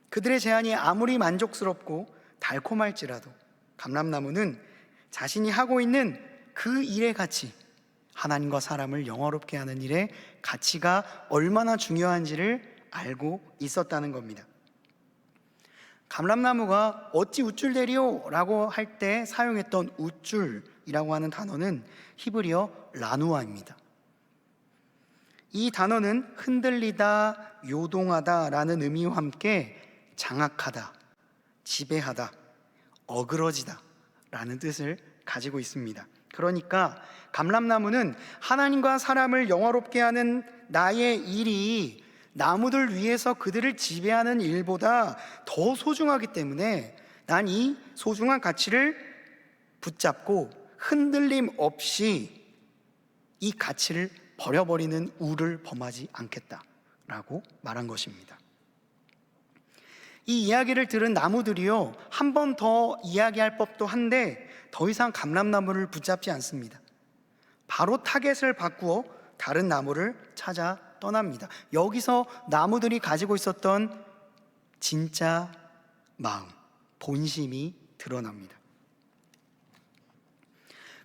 그들의 제안이 아무리 만족스럽고 달콤할지라도 감람나무는 자신이 하고 있는 그 일의 가치, 하나님과 사람을 영화롭게 하는 일의 가치가 얼마나 중요한지를 알고 있었다는 겁니다. 감람나무가 어찌 우쭐대리오 라고 할 때 사용했던 우쭐이라고 하는 단어는 히브리어 라누아입니다. 이 단어는 흔들리다, 요동하다 라는 의미와 함께 장악하다, 지배하다, 어그러지다 라는 뜻을 가지고 있습니다. 그러니까 감람나무는 하나님과 사람을 영화롭게 하는 나의 일이 나무들 위에서 그들을 지배하는 일보다 더 소중하기 때문에 난 이 소중한 가치를 붙잡고 흔들림 없이 이 가치를 버려버리는 우를 범하지 않겠다라고 말한 것입니다. 이 이야기를 들은 나무들이요, 한 번 더 이야기할 법도 한데 더 이상 감람나무를 붙잡지 않습니다. 바로 타겟을 바꾸어 다른 나무를 찾아 떠납니다. 여기서 나무들이 가지고 있었던 진짜 마음, 본심이 드러납니다.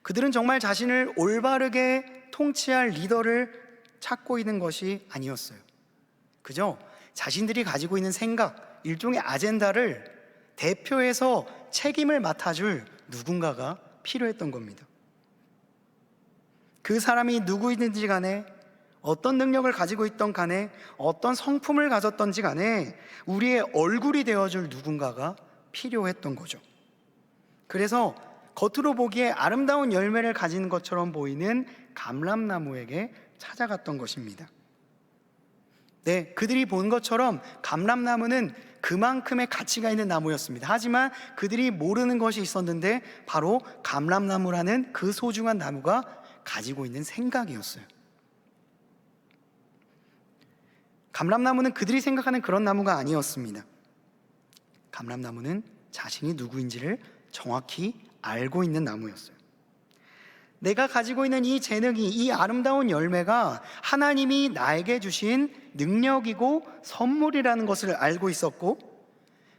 그들은 정말 자신을 올바르게 통치할 리더를 찾고 있는 것이 아니었어요. 그저 자신들이 가지고 있는 생각, 일종의 아젠다를 대표해서 책임을 맡아줄 누군가가 필요했던 겁니다. 그 사람이 누구이든지 간에, 어떤 능력을 가지고 있던 간에, 어떤 성품을 가졌던지 간에 우리의 얼굴이 되어줄 누군가가 필요했던 거죠. 그래서 겉으로 보기에 아름다운 열매를 가진 것처럼 보이는 감람나무에게 찾아갔던 것입니다. 네, 그들이 본 것처럼 감람나무는 그만큼의 가치가 있는 나무였습니다. 하지만 그들이 모르는 것이 있었는데 바로 감람나무라는 그 소중한 나무가 가지고 있는 생각이었어요. 감람나무는 그들이 생각하는 그런 나무가 아니었습니다. 감람나무는 자신이 누구인지를 정확히 알고 있는 나무였어요. 내가 가지고 있는 이 재능이, 이 아름다운 열매가 하나님이 나에게 주신 능력이고 선물이라는 것을 알고 있었고,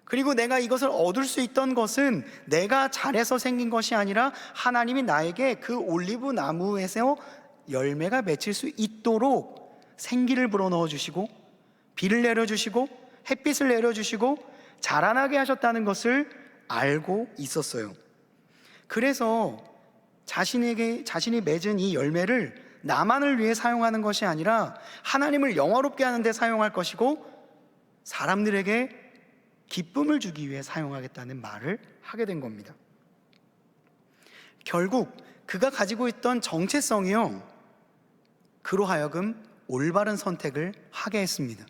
그리고 내가 이것을 얻을 수 있던 것은 내가 잘해서 생긴 것이 아니라 하나님이 나에게 그 올리브 나무에서 열매가 맺힐 수 있도록 생기를 불어넣어 주시고 비를 내려주시고 햇빛을 내려주시고 자라나게 하셨다는 것을 알고 있었어요. 그래서 자신이 맺은 이 열매를 나만을 위해 사용하는 것이 아니라 하나님을 영화롭게 하는 데 사용할 것이고 사람들에게 기쁨을 주기 위해 사용하겠다는 말을 하게 된 겁니다. 결국 그가 가지고 있던 정체성이요, 그로 하여금 올바른 선택을 하게 했습니다.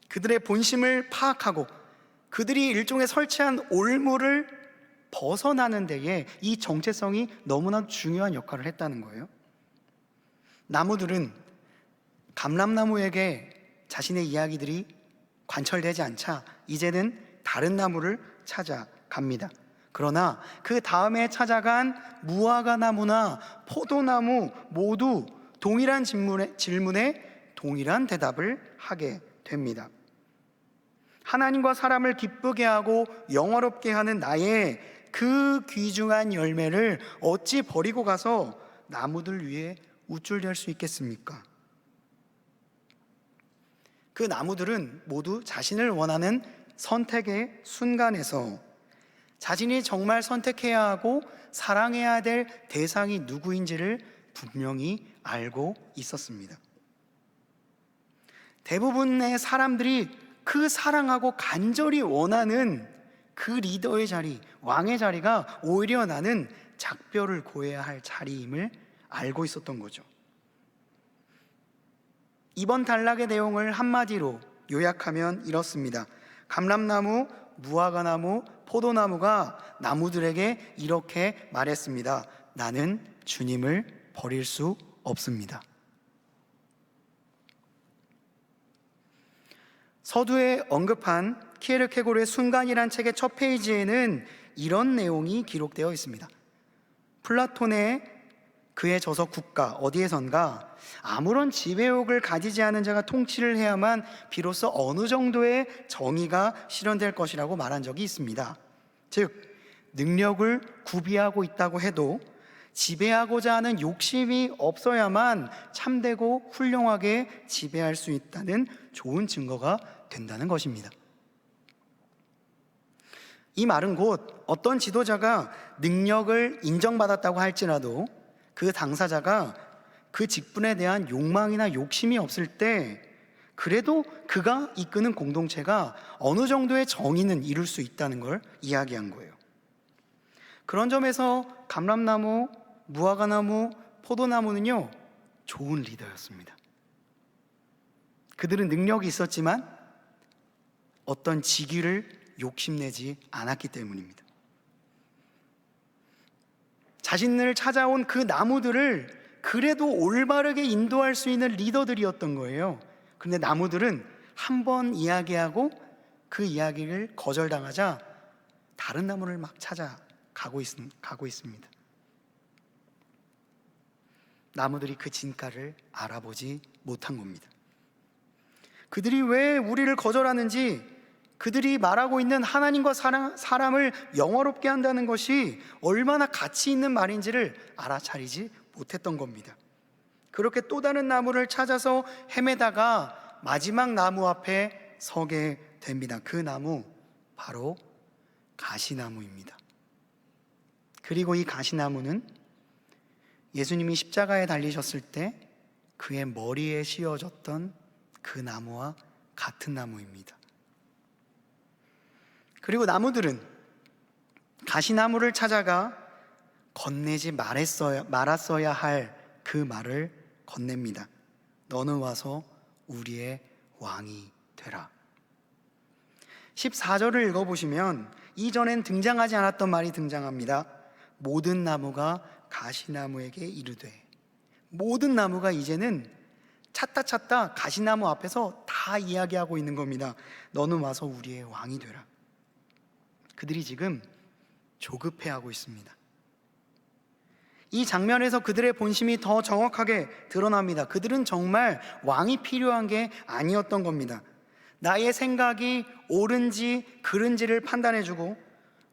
그들의 본심을 파악하고 그들이 일종의 설치한 올무를 벗어나는 데에 이 정체성이 너무나 중요한 역할을 했다는 거예요. 나무들은 감람나무에게 자신의 이야기들이 관철되지 않자 이제는 다른 나무를 찾아갑니다. 그러나 그 다음에 찾아간 무화과 나무나 포도나무 모두 동일한 질문에 동일한 대답을 하게 됩니다. 하나님과 사람을 기쁘게 하고 영화롭게 하는 나의 그 귀중한 열매를 어찌 버리고 가서 나무들 위에 우쭐댈 수 있겠습니까? 그 나무들은 모두 자신을 원하는 선택의 순간에서 자신이 정말 선택해야 하고 사랑해야 될 대상이 누구인지를 분명히 알고 있었습니다. 대부분의 사람들이 그 사랑하고 간절히 원하는 그 리더의 자리, 왕의 자리가 오히려 나는 작별을 고해야 할 자리임을 알고 있었던 거죠. 이번 단락의 내용을 한마디로 요약하면 이렇습니다. 감람나무, 무화과나무, 포도나무가 나무들에게 이렇게 말했습니다. 나는 주님을 버릴 수 없습니다. 서두에 언급한 키에르케고르의 순간이란 책의 첫 페이지에는 이런 내용이 기록되어 있습니다. 플라톤의 그의 저서 국가 어디에선가 아무런 지배욕을 가지지 않은 자가 통치를 해야만 비로소 어느 정도의 정의가 실현될 것이라고 말한 적이 있습니다. 즉 능력을 구비하고 있다고 해도 지배하고자 하는 욕심이 없어야만 참되고 훌륭하게 지배할 수 있다는 좋은 증거가 된다는 것입니다. 이 말은 곧 어떤 지도자가 능력을 인정받았다고 할지라도 그 당사자가 그 직분에 대한 욕망이나 욕심이 없을 때 그래도 그가 이끄는 공동체가 어느 정도의 정의는 이룰 수 있다는 걸 이야기한 거예요. 그런 점에서 감람나무, 무화과나무, 포도나무는요 좋은 리더였습니다. 그들은 능력이 있었지만 어떤 직위를 욕심내지 않았기 때문입니다. 자신을 찾아온 그 나무들을 그래도 올바르게 인도할 수 있는 리더들이었던 거예요. 그런데 나무들은 한 번 이야기하고 그 이야기를 거절당하자 다른 나무를 막 찾아가고 있습니다. 나무들이 그 진가를 알아보지 못한 겁니다. 그들이 왜 우리를 거절하는지, 그들이 말하고 있는 하나님과 사람을 영화롭게 한다는 것이 얼마나 가치 있는 말인지를 알아차리지 못했던 겁니다. 그렇게 또 다른 나무를 찾아서 헤매다가 마지막 나무 앞에 서게 됩니다. 그 나무 바로 가시나무입니다. 그리고 이 가시나무는 예수님이 십자가에 달리셨을 때 그의 머리에 씌워졌던 그 나무와 같은 나무입니다. 그리고 나무들은 가시나무를 찾아가 건네지 말았어야 할 그 말을 건넵니다. 너는 와서 우리의 왕이 되라. 14절을 읽어보시면 이전엔 등장하지 않았던 말이 등장합니다. 모든 나무가 가시나무에게 이르되, 모든 나무가 이제는 찾다 가시나무 앞에서 다 이야기하고 있는 겁니다. 너는 와서 우리의 왕이 되라. 그들이 지금 조급해하고 있습니다. 이 장면에서 그들의 본심이 더 정확하게 드러납니다. 그들은 정말 왕이 필요한 게 아니었던 겁니다. 나의 생각이 옳은지 그른지를 판단해주고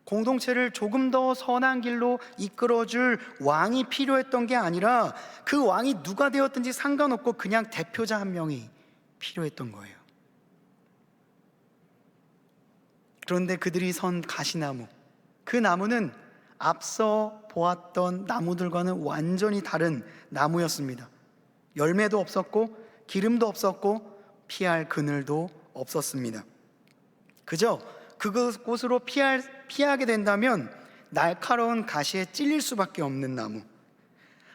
공동체를 조금 더 선한 길로 이끌어줄 왕이 필요했던 게 아니라 그 왕이 누가 되었든지 상관없고 그냥 대표자 한 명이 필요했던 거예요. 그런데 그들이 선 가시나무, 그 나무는 앞서 보았던 나무들과는 완전히 다른 나무였습니다. 열매도 없었고 기름도 없었고 피할 그늘도 없었습니다. 그저 그곳으로 피하게 된다면 날카로운 가시에 찔릴 수밖에 없는 나무,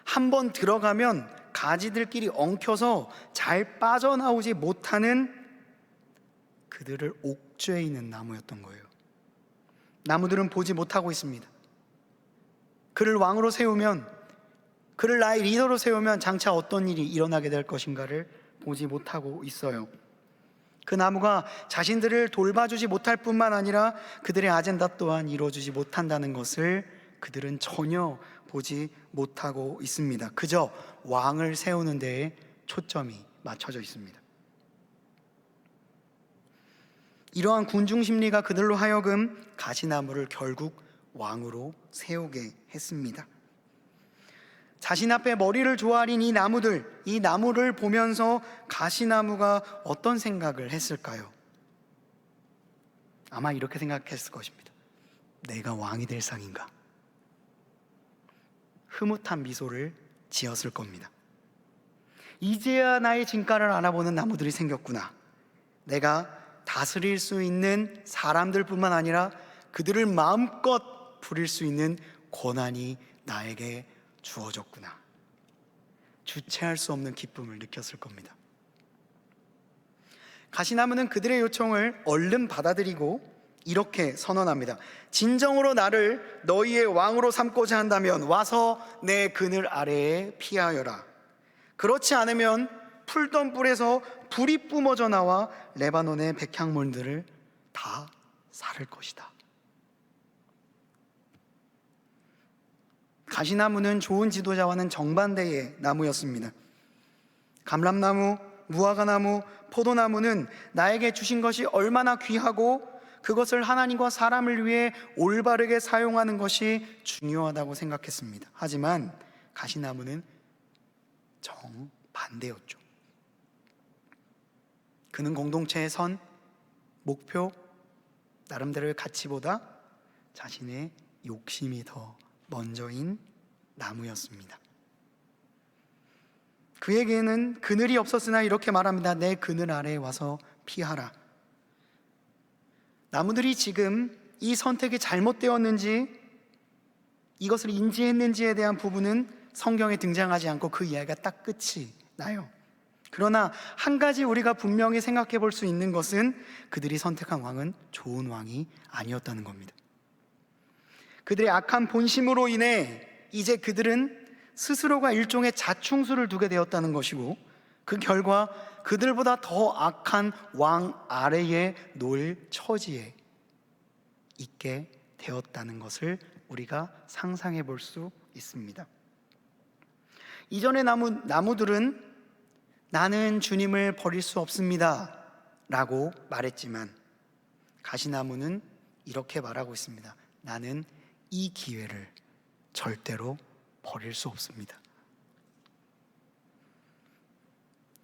한번 들어가면 가지들끼리 엉켜서 잘 빠져나오지 못하는 그들을 옥죄에 있는 나무였던 거예요. 나무들은 보지 못하고 있습니다. 그를 왕으로 세우면, 그를 나의 리더로 세우면 장차 어떤 일이 일어나게 될 것인가를 보지 못하고 있어요. 그 나무가 자신들을 돌봐주지 못할 뿐만 아니라 그들의 아젠다 또한 이루어주지 못한다는 것을 그들은 전혀 보지 못하고 있습니다. 그저 왕을 세우는 데에 초점이 맞춰져 있습니다. 이러한 군중 심리가 그들로 하여금 가시나무를 결국 왕으로 세우게 했습니다. 자신 앞에 머리를 조아린 이 나무들, 이 나무를 보면서 가시나무가 어떤 생각을 했을까요? 아마 이렇게 생각했을 것입니다. 내가 왕이 될 상인가? 흐뭇한 미소를 지었을 겁니다. 이제야 나의 진가를 알아보는 나무들이 생겼구나. 내가 다스릴 수 있는 사람들뿐만 아니라 그들을 마음껏 부릴 수 있는 권한이 나에게 주어졌구나. 주체할 수 없는 기쁨을 느꼈을 겁니다. 가시나무는 그들의 요청을 얼른 받아들이고 이렇게 선언합니다. 진정으로 나를 너희의 왕으로 삼고자 한다면 와서 내 그늘 아래에 피하여라. 그렇지 않으면 풀던 뿔에서 불이 뿜어져 나와 레바논의 백향물들을 다 사를 것이다. 가시나무는 좋은 지도자와는 정반대의 나무였습니다. 감람나무, 무화과나무, 포도나무는 나에게 주신 것이 얼마나 귀하고 그것을 하나님과 사람을 위해 올바르게 사용하는 것이 중요하다고 생각했습니다. 하지만 가시나무는 정반대였죠. 그는 공동체의 선, 목표, 나름대로의 가치보다 자신의 욕심이 더 먼저인 나무였습니다. 그에게는 그늘이 없었으나 이렇게 말합니다. 내 그늘 아래에 와서 피하라. 나무들이 지금 이 선택이 잘못되었는지, 이것을 인지했는지에 대한 부분은 성경에 등장하지 않고 그 이야기가 딱 끝이 나요. 그러나 한 가지 우리가 분명히 생각해 볼 수 있는 것은 그들이 선택한 왕은 좋은 왕이 아니었다는 겁니다. 그들의 악한 본심으로 인해 이제 그들은 스스로가 일종의 자충수를 두게 되었다는 것이고, 그 결과 그들보다 더 악한 왕 아래에 놓일 처지에 있게 되었다는 것을 우리가 상상해 볼 수 있습니다. 이전의 나무들은 나는 주님을 버릴 수 없습니다 라고 말했지만, 가시나무는 이렇게 말하고 있습니다. 나는 이 기회를 절대로 버릴 수 없습니다.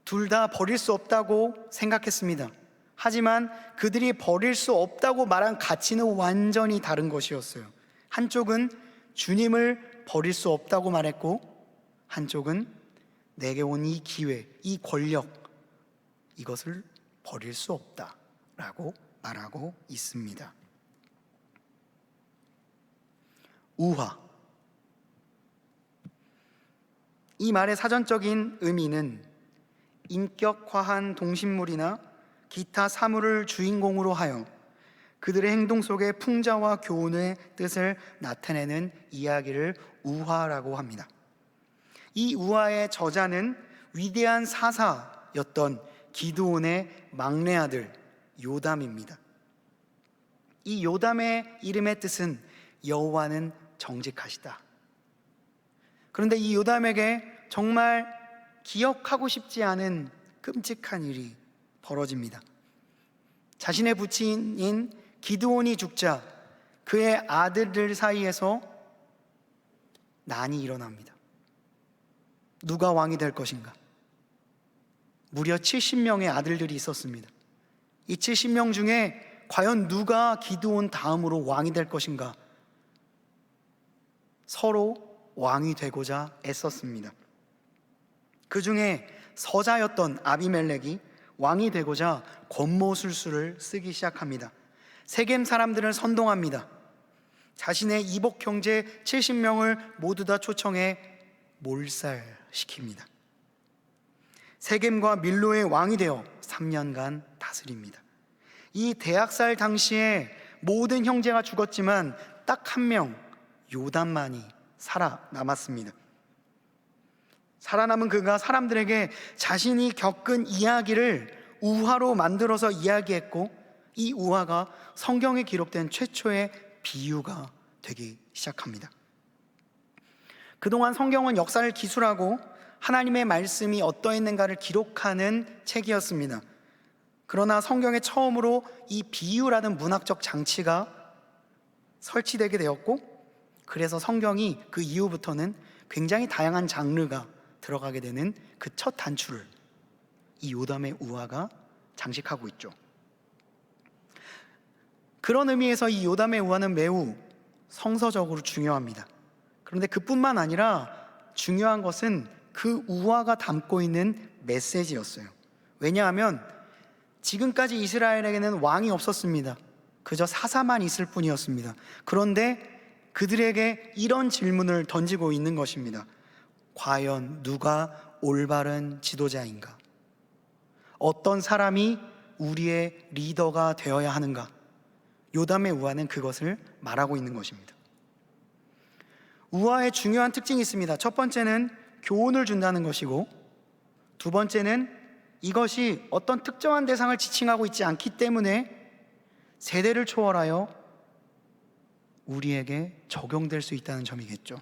둘 다 버릴 수 없다고 생각했습니다. 하지만 그들이 버릴 수 없다고 말한 가치는 완전히 다른 것이었어요. 한쪽은 주님을 버릴 수 없다고 말했고, 한쪽은 내게 온 이 기회, 이 권력, 이것을 버릴 수 없다라고 말하고 있습니다. 우화, 이 말의 사전적인 의미는 인격화한 동식물이나 기타 사물을 주인공으로 하여 그들의 행동 속에 풍자와 교훈의 뜻을 나타내는 이야기를 우화라고 합니다. 이 우화의 저자는 위대한 사사였던 기드온의 막내 아들 요담입니다. 이 요담의 이름의 뜻은 여호와는 정직하시다. 그런데 이 요담에게 정말 기억하고 싶지 않은 끔찍한 일이 벌어집니다. 자신의 부친인 기드온이 죽자 그의 아들들 사이에서 난이 일어납니다. 누가 왕이 될 것인가? 무려 70명의 아들들이 있었습니다. 이 70명 중에 과연 누가 기드온 다음으로 왕이 될 것인가? 서로 왕이 되고자 애썼습니다. 그 중에 서자였던 아비멜렉이 왕이 되고자 권모술수를 쓰기 시작합니다. 세겜 사람들을 선동합니다. 자신의 이복 형제 70명을 모두 다 초청해 몰살시킵니다. 세겜과 밀로의 왕이 되어 3년간 다스립니다. 이 대학살 당시에 모든 형제가 죽었지만 딱 한 명, 요담만이 살아남았습니다. 살아남은 그가 사람들에게 자신이 겪은 이야기를 우화로 만들어서 이야기했고, 이 우화가 성경에 기록된 최초의 비유가 되기 시작합니다. 그동안 성경은 역사를 기술하고 하나님의 말씀이 어떠했는가를 기록하는 책이었습니다. 그러나 성경에 처음으로 이 비유라는 문학적 장치가 설치되게 되었고, 그래서 성경이 그 이후부터는 굉장히 다양한 장르가 들어가게 되는 그 첫 단추를 이 요담의 우화가 장식하고 있죠. 그런 의미에서 이 요담의 우화는 매우 성서적으로 중요합니다. 그런데 그뿐만 아니라 중요한 것은 그 우화가 담고 있는 메시지였어요. 왜냐하면 지금까지 이스라엘에게는 왕이 없었습니다. 그저 사사만 있을 뿐이었습니다. 그런데 그들에게 이런 질문을 던지고 있는 것입니다. 과연 누가 올바른 지도자인가? 어떤 사람이 우리의 리더가 되어야 하는가? 요담의 우화는 그것을 말하고 있는 것입니다. 우화의 중요한 특징이 있습니다. 첫 번째는 교훈을 준다는 것이고, 두 번째는 이것이 어떤 특정한 대상을 지칭하고 있지 않기 때문에 세대를 초월하여 우리에게 적용될 수 있다는 점이겠죠.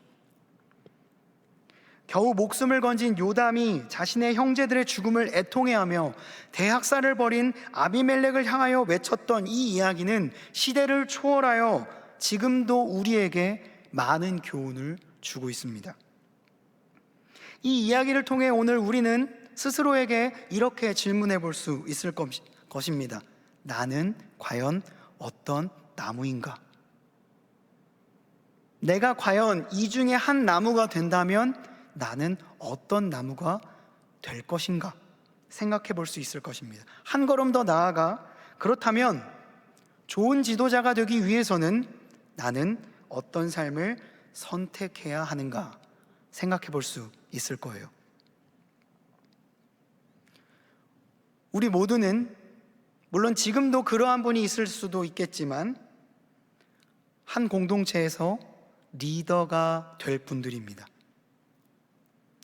겨우 목숨을 건진 요담이 자신의 형제들의 죽음을 애통해하며 대학살을 벌인 아비멜렉을 향하여 외쳤던 이 이야기는 시대를 초월하여 지금도 우리에게 많은 교훈을 주고 있습니다. 이 이야기를 통해 오늘 우리는 스스로에게 이렇게 질문해 볼 수 있을 것입니다. 나는 과연 어떤 나무인가? 내가 과연 이 중에 한 나무가 된다면 나는 어떤 나무가 될 것인가 생각해 볼 수 있을 것입니다. 한 걸음 더 나아가, 그렇다면 좋은 지도자가 되기 위해서는 나는 어떤 삶을 선택해야 하는가 생각해 볼 수 있을 거예요. 우리 모두는 물론 지금도 그러한 분이 있을 수도 있겠지만 한 공동체에서 리더가 될 분들입니다.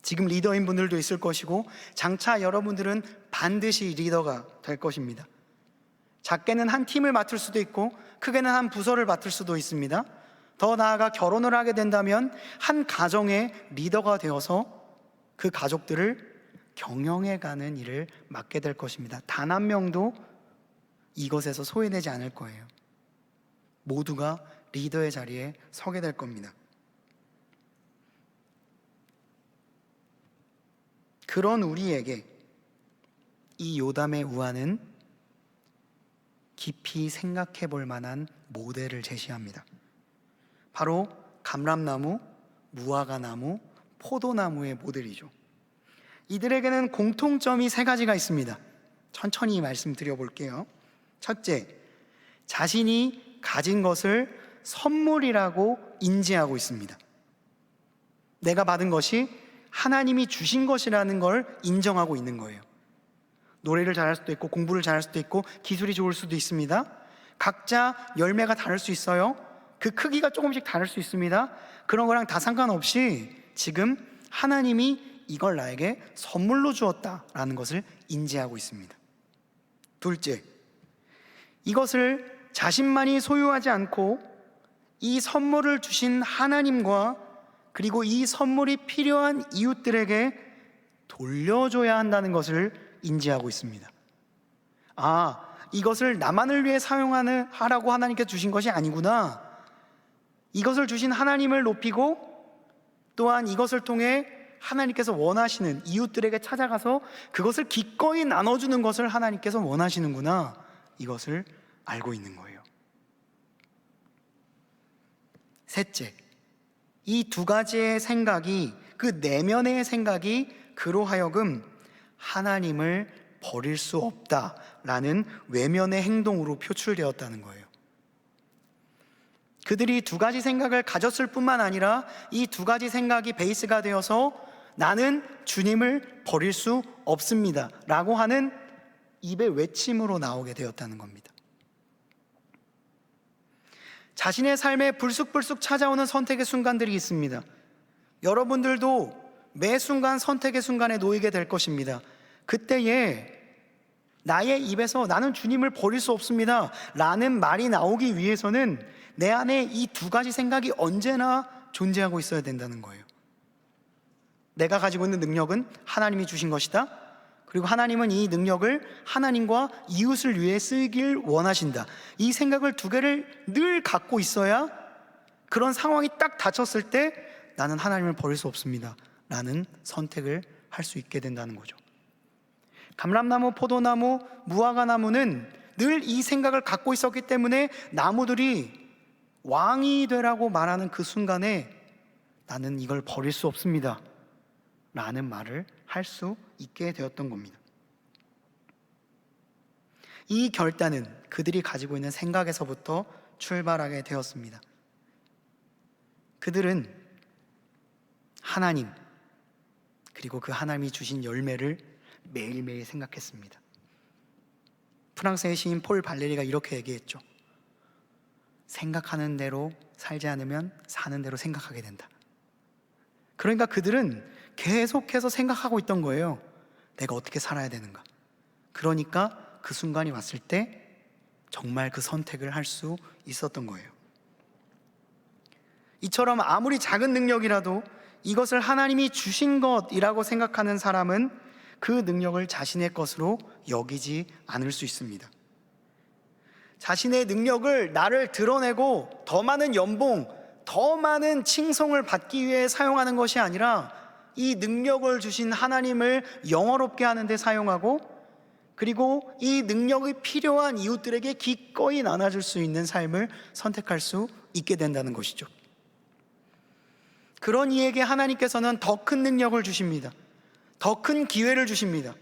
지금 리더인 분들도 있을 것이고, 장차 여러분들은 반드시 리더가 될 것입니다. 작게는 한 팀을 맡을 수도 있고, 크게는 한 부서를 맡을 수도 있습니다. 더 나아가 결혼을 하게 된다면 한 가정의 리더가 되어서 그 가족들을 경영해가는 일을 맡게 될 것입니다. 단 한 명도 이것에서 소외되지 않을 거예요. 모두가 리더의 자리에 서게 될 겁니다. 그런 우리에게 이 요담의 우화는 깊이 생각해 볼 만한 모델을 제시합니다. 바로 감람나무, 무화과나무, 포도나무의 모델이죠. 이들에게는 공통점이 3가지가 있습니다. 천천히 말씀드려 볼게요. 첫째, 자신이 가진 것을 선물이라고 인지하고 있습니다. 내가 받은 것이 하나님이 주신 것이라는 걸 인정하고 있는 거예요. 노래를 잘할 수도 있고, 공부를 잘할 수도 있고, 기술이 좋을 수도 있습니다. 각자 열매가 다를 수 있어요. 그 크기가 조금씩 다를 수 있습니다. 그런 거랑 다 상관없이 지금 하나님이 이걸 나에게 선물로 주었다라는 것을 인지하고 있습니다. 둘째, 이것을 자신만이 소유하지 않고 이 선물을 주신 하나님과 그리고 이 선물이 필요한 이웃들에게 돌려줘야 한다는 것을 인지하고 있습니다. 이것을 나만을 위해 사용하라고 하나님께 주신 것이 아니구나. 이것을 주신 하나님을 높이고 또한 이것을 통해 하나님께서 원하시는 이웃들에게 찾아가서 그것을 기꺼이 나눠주는 것을 하나님께서 원하시는구나, 이것을 알고 있는 거예요. 셋째, 이 두 가지의 생각이, 그 내면의 생각이 그로 하여금 하나님을 버릴 수 없다라는 외면의 행동으로 표출되었다는 거예요. 그들이 두 가지 생각을 가졌을 뿐만 아니라 이 두 가지 생각이 베이스가 되어서 나는 주님을 버릴 수 없습니다 라고 하는 입의 외침으로 나오게 되었다는 겁니다. 자신의 삶에 불쑥불쑥 찾아오는 선택의 순간들이 있습니다. 여러분들도 매 순간 선택의 순간에 놓이게 될 것입니다. 그때에 나의 입에서 나는 주님을 버릴 수 없습니다 라는 말이 나오기 위해서는 내 안에 이 두 가지 생각이 언제나 존재하고 있어야 된다는 거예요. 내가 가지고 있는 능력은 하나님이 주신 것이다. 그리고 하나님은 이 능력을 하나님과 이웃을 위해 쓰길 원하신다. 이 생각을 두 개를 늘 갖고 있어야 그런 상황이 딱 닥쳤을 때 나는 하나님을 버릴 수 없습니다 라는 선택을 할 수 있게 된다는 거죠. 감람나무, 포도나무, 무화과나무는 늘 이 생각을 갖고 있었기 때문에 나무들이 왕이 되라고 말하는 그 순간에 나는 이걸 버릴 수 없습니다 라는 말을 할 수 있게 되었던 겁니다. 이 결단은 그들이 가지고 있는 생각에서부터 출발하게 되었습니다. 그들은 하나님, 그리고 그 하나님이 주신 열매를 매일매일 생각했습니다. 프랑스의 시인 폴 발레리가 이렇게 얘기했죠. 생각하는 대로 살지 않으면 사는 대로 생각하게 된다. 그러니까 그들은 계속해서 생각하고 있던 거예요. 내가 어떻게 살아야 되는가. 그러니까 그 순간이 왔을 때 정말 그 선택을 할 수 있었던 거예요. 이처럼 아무리 작은 능력이라도 이것을 하나님이 주신 것이라고 생각하는 사람은 그 능력을 자신의 것으로 여기지 않을 수 있습니다. 자신의 능력을 나를 드러내고 더 많은 연봉, 더 많은 칭송을 받기 위해 사용하는 것이 아니라 이 능력을 주신 하나님을 영화롭게 하는 데 사용하고, 그리고 이 능력이 필요한 이웃들에게 기꺼이 나눠줄 수 있는 삶을 선택할 수 있게 된다는 것이죠. 그런 이에게 하나님께서는 더 큰 능력을 주십니다. 더 큰 기회를 주십니다.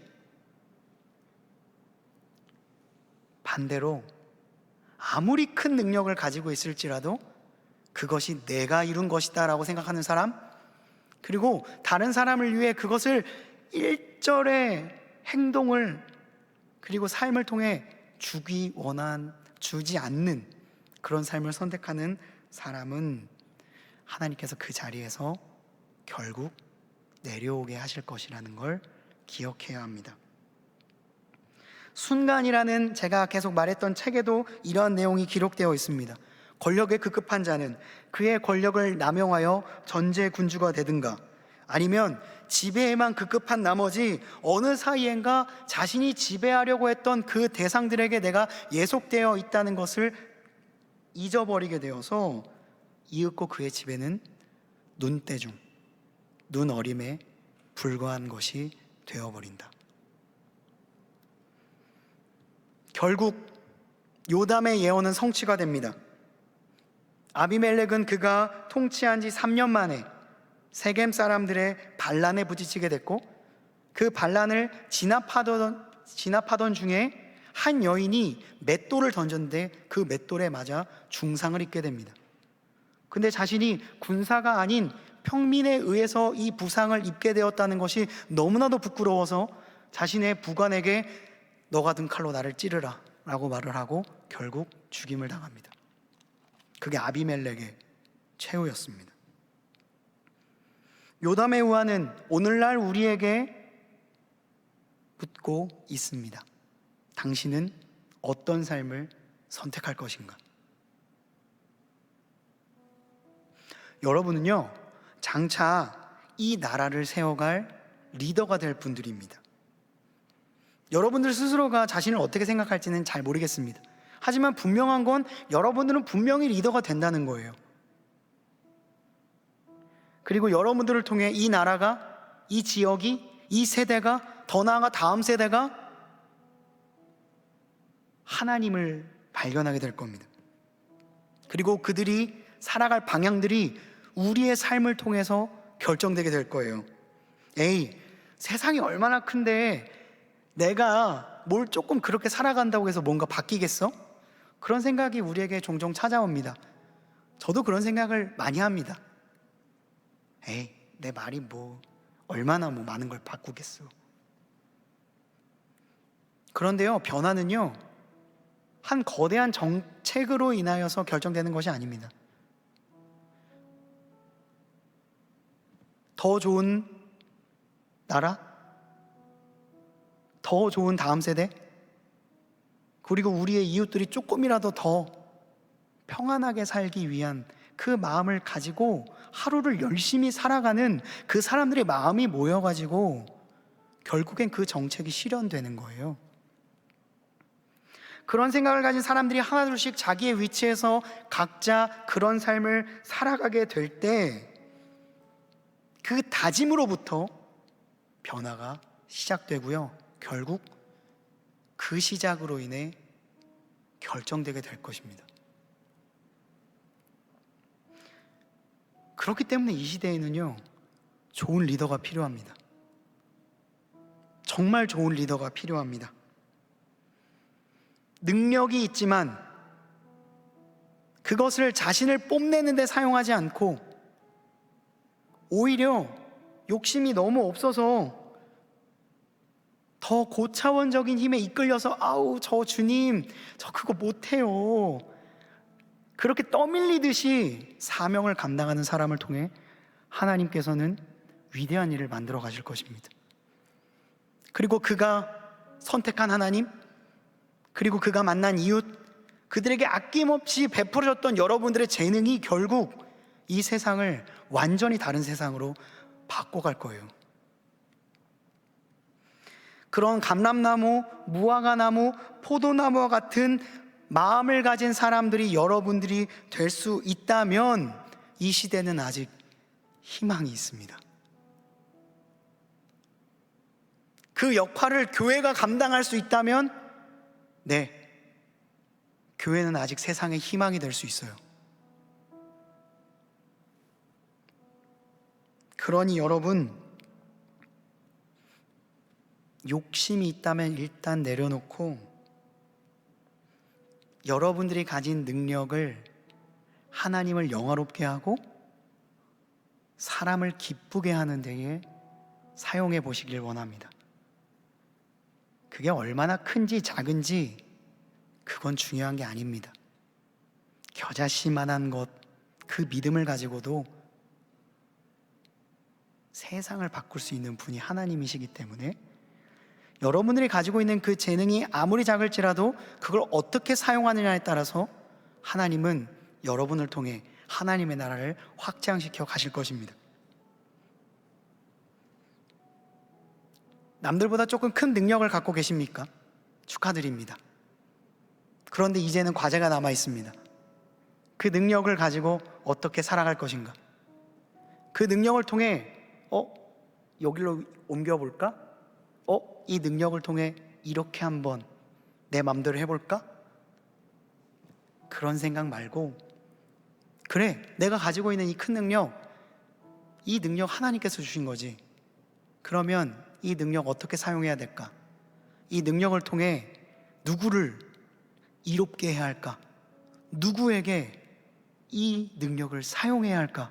반대로 아무리 큰 능력을 가지고 있을지라도 그것이 내가 이룬 것이다 라고 생각하는 사람, 그리고 다른 사람을 위해 그것을 일절의 행동을 그리고 삶을 통해 주지 않는 그런 삶을 선택하는 사람은 하나님께서 그 자리에서 결국 내려오게 하실 것이라는 걸 기억해야 합니다. 순간이라는 제가 계속 말했던 책에도 이러한 내용이 기록되어 있습니다. 권력에 급급한 자는 그의 권력을 남용하여 전제군주가 되든가, 아니면 지배에만 급급한 나머지 어느 사이엔가 자신이 지배하려고 했던 그 대상들에게 내가 예속되어 있다는 것을 잊어버리게 되어서 이윽고 그의 지배는 눈대중, 눈어림에 불과한 것이 되어버린다. 결국 요담의 예언은 성취가 됩니다. 아비멜렉은 그가 통치한 지 3년 만에 세겜 사람들의 반란에 부딪히게 됐고, 그 반란을 진압하던 중에 한 여인이 맷돌을 던졌는데 그 맷돌에 맞아 중상을 입게 됩니다. 근데 자신이 군사가 아닌 평민에 의해서 이 부상을 입게 되었다는 것이 너무나도 부끄러워서 자신의 부관에게 너가 든 칼로 나를 찌르라 라고 말을 하고 결국 죽임을 당합니다. 그게 아비멜렉의 최후였습니다. 요담의 우화는 오늘날 우리에게 묻고 있습니다. 당신은 어떤 삶을 선택할 것인가? 여러분은요, 장차 이 나라를 세워갈 리더가 될 분들입니다. 여러분들 스스로가 자신을 어떻게 생각할지는 잘 모르겠습니다. 하지만 분명한 건 여러분들은 분명히 리더가 된다는 거예요. 그리고 여러분들을 통해 이 나라가, 이 지역이, 이 세대가, 더 나아가 다음 세대가 하나님을 발견하게 될 겁니다. 그리고 그들이 살아갈 방향들이 우리의 삶을 통해서 결정되게 될 거예요. 에이, 세상이 얼마나 큰데 내가 뭘 조금 그렇게 살아간다고 해서 뭔가 바뀌겠어? 그런 생각이 우리에게 종종 찾아옵니다. 저도 그런 생각을 많이 합니다. 에이, 내 말이 뭐 얼마나 많은 걸 바꾸겠어. 그런데요, 변화는요, 한 거대한 정책으로 인하여서 결정되는 것이 아닙니다. 더 좋은 나라, 더 좋은 다음 세대, 그리고 우리의 이웃들이 조금이라도 더 평안하게 살기 위한 그 마음을 가지고 하루를 열심히 살아가는 그 사람들의 마음이 모여가지고 결국엔 그 정책이 실현되는 거예요. 그런 생각을 가진 사람들이 하나둘씩 자기의 위치에서 각자 그런 삶을 살아가게 될 때 그 다짐으로부터 변화가 시작되고요, 결국 그 시작으로 인해 결정되게 될 것입니다. 그렇기 때문에 이 시대에는요, 좋은 리더가 필요합니다. 정말 좋은 리더가 필요합니다. 능력이 있지만 그것을 자신을 뽐내는 데 사용하지 않고 오히려 욕심이 너무 없어서 더 고차원적인 힘에 이끌려서 아우 저 주님 저 그거 못해요, 그렇게 떠밀리듯이 사명을 감당하는 사람을 통해 하나님께서는 위대한 일을 만들어 가실 것입니다. 그리고 그가 선택한 하나님, 그리고 그가 만난 이웃, 그들에게 아낌없이 베풀어졌던 여러분들의 재능이 결국 이 세상을 완전히 다른 세상으로 바꿔갈 거예요. 그런 감람나무, 무화과나무, 포도나무와 같은 마음을 가진 사람들이 여러분들이 될 수 있다면 이 시대는 아직 희망이 있습니다. 그 역할을 교회가 감당할 수 있다면 네, 교회는 아직 세상의 희망이 될 수 있어요. 그러니 여러분, 욕심이 있다면 일단 내려놓고 여러분들이 가진 능력을 하나님을 영화롭게 하고 사람을 기쁘게 하는 데에 사용해 보시길 원합니다. 그게 얼마나 큰지 작은지 그건 중요한 게 아닙니다. 겨자씨만한 것, 그 믿음을 가지고도 세상을 바꿀 수 있는 분이 하나님이시기 때문에 여러분들이 가지고 있는 그 재능이 아무리 작을지라도 그걸 어떻게 사용하느냐에 따라서 하나님은 여러분을 통해 하나님의 나라를 확장시켜 가실 것입니다. 남들보다 조금 큰 능력을 갖고 계십니까? 축하드립니다. 그런데 이제는 과제가 남아 있습니다. 그 능력을 가지고 어떻게 살아갈 것인가? 그 능력을 통해 여기로 옮겨볼까? 이 능력을 통해 이렇게 한번 내 맘대로 해볼까? 그런 생각 말고, 그래, 내가 가지고 있는 이 큰 능력, 이 능력 하나님께서 주신 거지. 그러면 이 능력 어떻게 사용해야 될까? 이 능력을 통해 누구를 이롭게 해야 할까? 누구에게 이 능력을 사용해야 할까?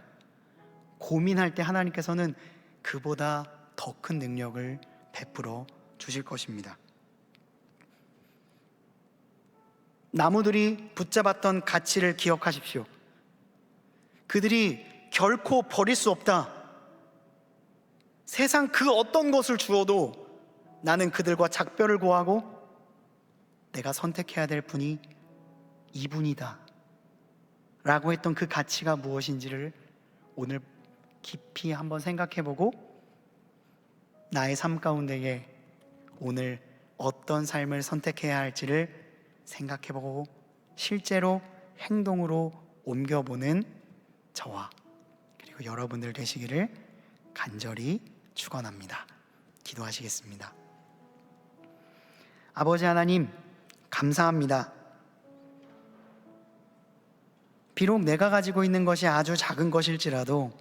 고민할 때 하나님께서는 그보다 더 큰 능력을 베풀어 주실 것입니다. 나무들이 붙잡았던 가치를 기억하십시오. 그들이 결코 버릴 수 없다. 세상 그 어떤 것을 주어도 나는 그들과 작별을 고하고 내가 선택해야 될 분이 이분이다 라고 했던 그 가치가 무엇인지를 오늘 깊이 한번 생각해보고 나의 삶 가운데에 오늘 어떤 삶을 선택해야 할지를 생각해보고 실제로 행동으로 옮겨보는 저와 그리고 그리고 여러분들 되시기를 간절히 축원합니다. 기도하시겠습니다. 아버지 하나님, 감사합니다. 비록 내가 가지고 있는 것이 아주 작은 것일지라도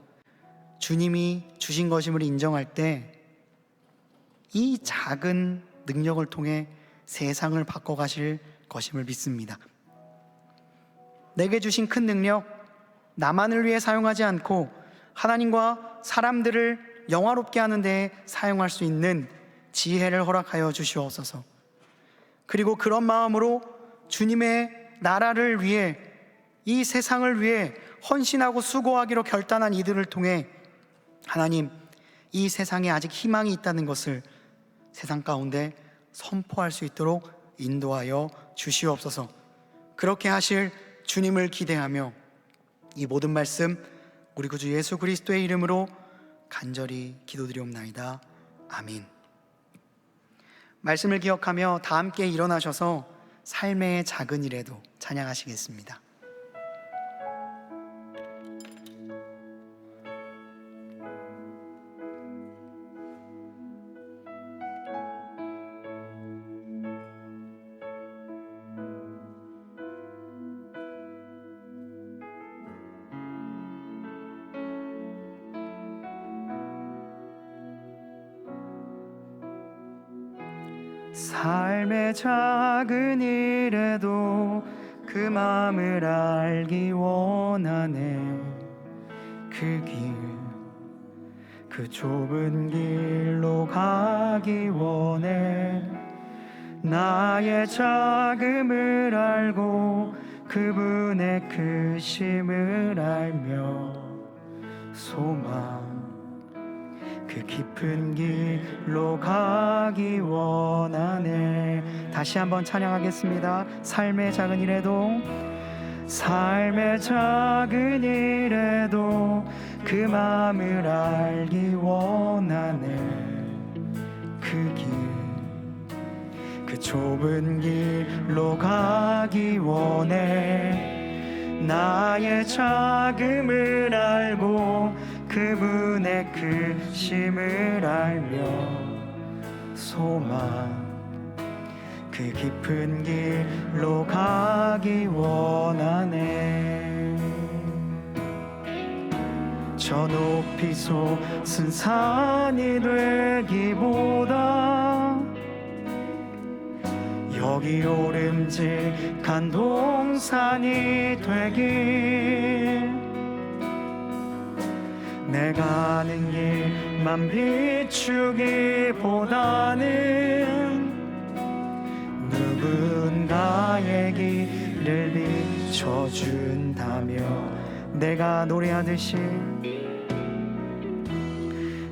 주님이 주신 것임을 인정할 때 이 작은 능력을 통해 세상을 바꿔가실 것임을 믿습니다. 내게 주신 큰 능력, 나만을 위해 사용하지 않고 하나님과 사람들을 영화롭게 하는 데 사용할 수 있는 지혜를 허락하여 주시옵소서. 그리고 그런 마음으로 주님의 나라를 위해, 이 세상을 위해 헌신하고 수고하기로 결단한 이들을 통해 하나님, 이 세상에 아직 희망이 있다는 것을 세상 가운데 선포할 수 있도록 인도하여 주시옵소서. 그렇게 하실 주님을 기대하며 이 모든 말씀 우리 구주 예수 그리스도의 이름으로 간절히 기도드리옵나이다. 아멘. 말씀을 기억하며 다 함께 일어나셔서 삶의 작은 일에도 찬양하시겠습니다. 삶의 작은 일에도 그 마음을 알기 원하네. 그 길, 그 좁은 길로 가기 원해. 나의 작음을 알고 그분의 크심을 알며 소망, 그 깊은 길로 가기 원하네. 다시 한번 찬양하겠습니다. 삶의 작은 일에도, 삶의 작은 일에도 그 마음을 알기 원하네. 그 길, 그 좁은 길로 가기 원해. 나의 작음을 알고 그분의 크심을 알며 소망, 그 깊은 길로 가기 원하네. 저 높이 솟은 산이 되기보다 여기 오름직한 동산이 되길, 내가 아는 길만 비추기보다는 누군가의 길을 비춰준다며 내가 노래하듯이,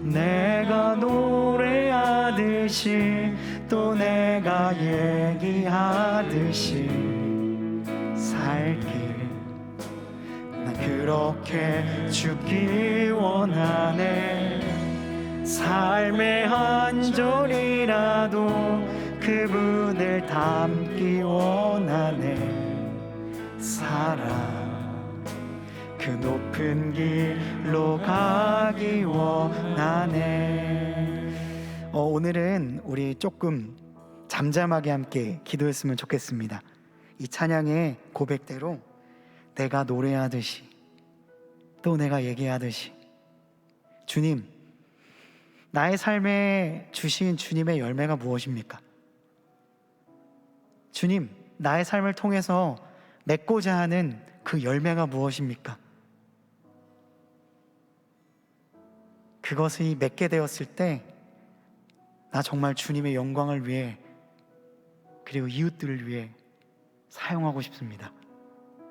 내가 노래하듯이 또 내가 얘기하듯이 살길, 난 그렇게 죽기 원하네. 삶의 한 절이라도 그분을 닮기 원하네. 살아 그 높은 길로 가기 원하네. 오늘은 우리 조금 잠잠하게 함께 기도했으면 좋겠습니다. 이 찬양의 고백대로 내가 노래하듯이 또 내가 얘기하듯이, 주님, 나의 삶에 주신 주님의 열매가 무엇입니까? 주님, 나의 삶을 통해서 맺고자 하는 그 열매가 무엇입니까? 그것이 맺게 되었을 때 나 정말 주님의 영광을 위해 그리고 이웃들을 위해 사용하고 싶습니다.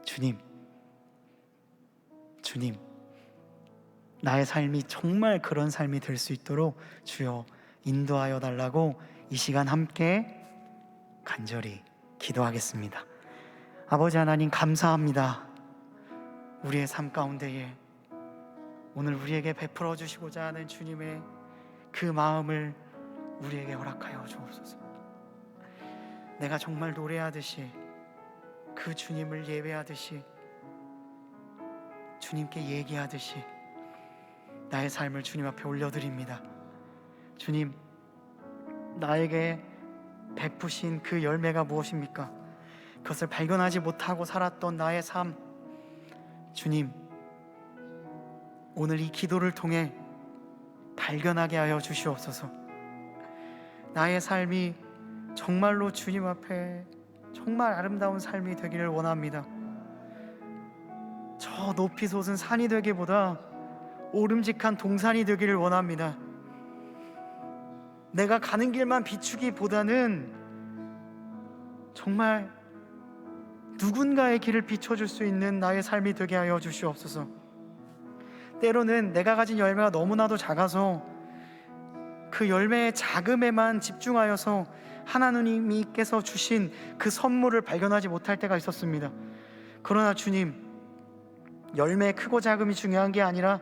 주님, 나의 삶이 정말 그런 삶이 될 수 있도록 주여 인도하여 달라고 이 시간 함께 간절히 기도하겠습니다. 아버지 하나님, 감사합니다. 우리의 삶 가운데에 오늘 우리에게 베풀어 주시고자 하는 주님의 그 마음을 우리에게 허락하여 주옵소서. 내가 정말 노래하듯이, 그 주님을 예배하듯이, 주님께 얘기하듯이 나의 삶을 주님 앞에 올려드립니다. 주님, 나에게 베푸신 그 열매가 무엇입니까? 그것을 발견하지 못하고 살았던 나의 삶, 주님, 오늘 이 기도를 통해 발견하게 하여 주시옵소서. 나의 삶이 정말로 주님 앞에 정말 아름다운 삶이 되기를 원합니다. 저 높이 솟은 산이 되기보다 오름직한 동산이 되기를 원합니다. 내가 가는 길만 비추기보다는 정말 누군가의 길을 비춰줄 수 있는 나의 삶이 되게 하여 주시옵소서. 때로는 내가 가진 열매가 너무나도 작아서 그 열매의 작음에만 집중하여서 하나님께서 주신 그 선물을 발견하지 못할 때가 있었습니다. 그러나 주님, 열매의 크고 작음이 중요한 게 아니라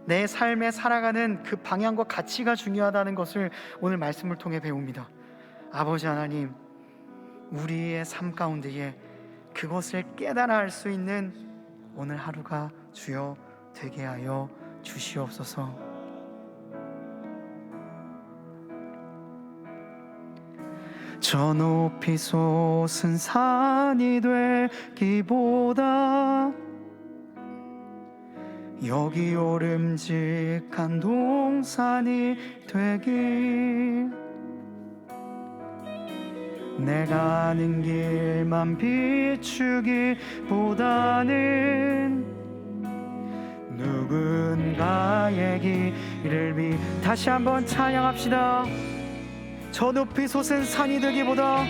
내 삶에 살아가는 그 방향과 가치가 중요하다는 것을 오늘 말씀을 통해 배웁니다. 아버지 하나님, 우리의 삶 가운데에 그것을 깨달아 알 수 있는 오늘 하루가 주여 되게 하여 주시옵소서. 저 높이 솟은 산이 되기보다 여기 오름직한 동산이 되길, 내가 아는 길만 비추기보다는 누군가의 길을 다시 한번 찬양합시다. 저 높이 솟은 산이 되기보다,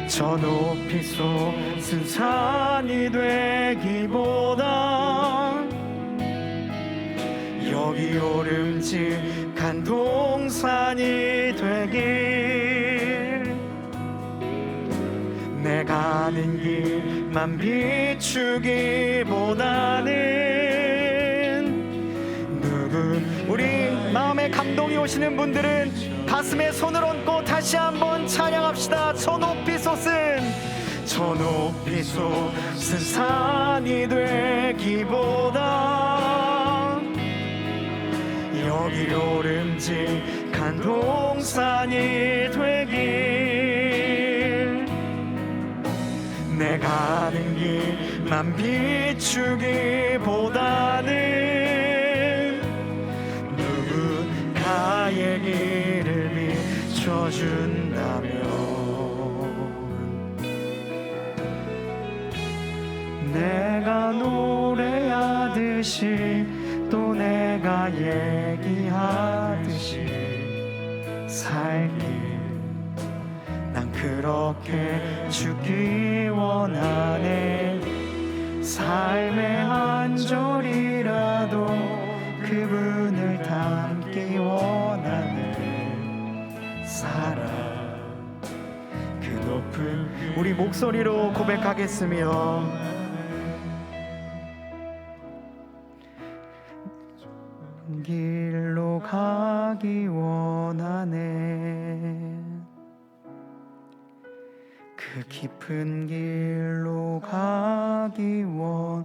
저 높이 솟은 산이 되기보다 여기 오름직한 동산이 되길, 내가 아는 길만 비추기보다는 우리 마음에 감동이 오시는 분들은 가슴에 손을 얹고 다시 한번 찬양합시다. 저 높이 솟은 산이 되기보다 여기 오름직한 동산이 되길, 내가 아는 길만 비추기보다는 누군가의 길을 비춰준다면 내가 노래하듯이 또 내가 얘기하듯이 살길, 난 그렇게 죽기 원하네. 삶의 한 절이라도 그분을 닮기 원하네. 살아 그 높은 우리 목소리로 고백하겠으며 길로 가기 원하네. 그 깊은 길로 가기 원하네.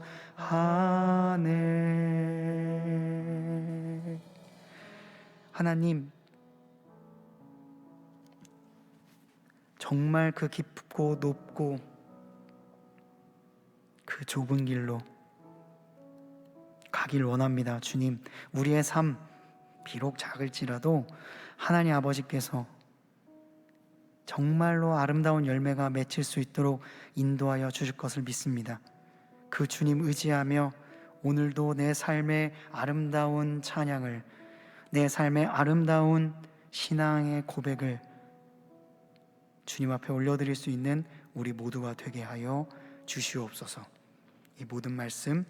하나님, 정말 그 깊고 높고 그 좁은 길로 가길 원합니다. 주님, 우리의 삶 비록 작을지라도 하나님 아버지께서 정말로 아름다운 열매가 맺힐 수 있도록 인도하여 주실 것을 믿습니다. 그 주님 의지하며 오늘도 내 삶의 아름다운 찬양을, 내 삶의 아름다운 신앙의 고백을 주님 앞에 올려드릴 수 있는 우리 모두가 되게 하여 주시옵소서. 이 모든 말씀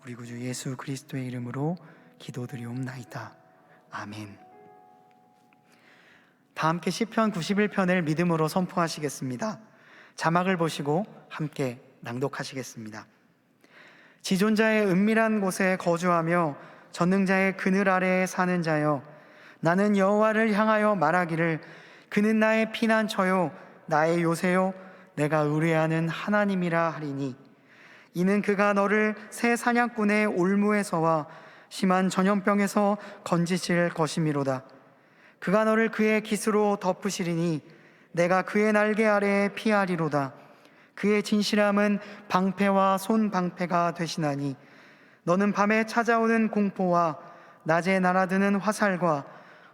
우리 구주 예수 그리스도의 이름으로 기도드리옵나이다. 아멘. 다 함께 시편 91편을 믿음으로 선포하시겠습니다. 자막을 보시고 함께 낭독하시겠습니다. 지존자의 은밀한 곳에 거주하며 전능자의 그늘 아래에 사는 자여, 나는 여호와를 향하여 말하기를 그는 나의 피난처요 나의 요새요 내가 의뢰하는 하나님이라 하리니, 이는 그가 너를 새 사냥꾼의 올무에서와 심한 전염병에서 건지실 것이미로다. 그가 너를 그의 깃으로 덮으시리니 내가 그의 날개 아래에 피하리로다. 그의 진실함은 방패와 손방패가 되시나니 너는 밤에 찾아오는 공포와 낮에 날아드는 화살과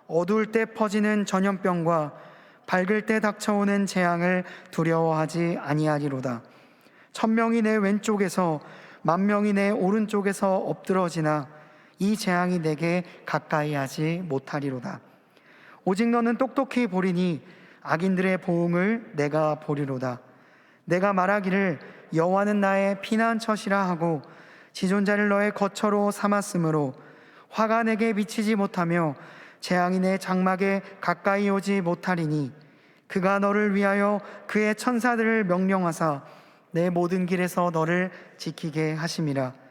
어두울 때 퍼지는 전염병과 밝을 때 닥쳐오는 재앙을 두려워하지 아니하리로다. 1000명이 내 왼쪽에서 10,000명이 내 오른쪽에서 엎드러지나 이 재앙이 내게 가까이 하지 못하리로다. 오직 너는 똑똑히 보리니 악인들의 보응을 내가 보리로다. 내가 말하기를 여호와는 나의 피난처시라 하고 지존자를 너의 거처로 삼았으므로 화가 내게 미치지 못하며 재앙이 내 장막에 가까이 오지 못하리니 그가 너를 위하여 그의 천사들을 명령하사 내 모든 길에서 너를 지키게 하심이라.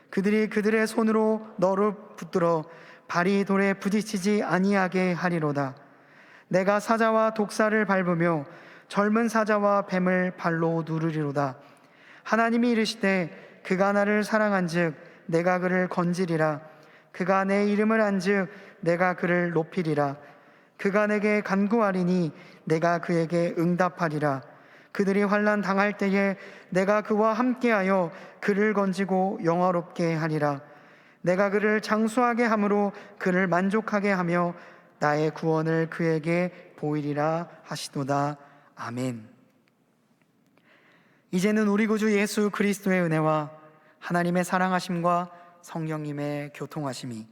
그들이 그들의 손으로 너를 붙들어 발이 돌에 부딪히지 아니하게 하리로다. 내가 사자와 독사를 밟으며 젊은 사자와 뱀을 발로 누르리로다. 하나님이 이르시되 그가 나를 사랑한즉 내가 그를 건지리라. 그가 내 이름을 안즉 내가 그를 높이리라. 그가 내게 간구하리니 내가 그에게 응답하리라. 그들이 환난 당할 때에 내가 그와 함께하여 그를 건지고 영화롭게 하리라. 내가 그를 장수하게 함으로 그를 만족하게 하며 나의 구원을 그에게 보이리라 하시도다. 아멘. 이제는 우리 구주 예수 그리스도의 은혜와 하나님의 사랑하심과 성령님의 교통하심이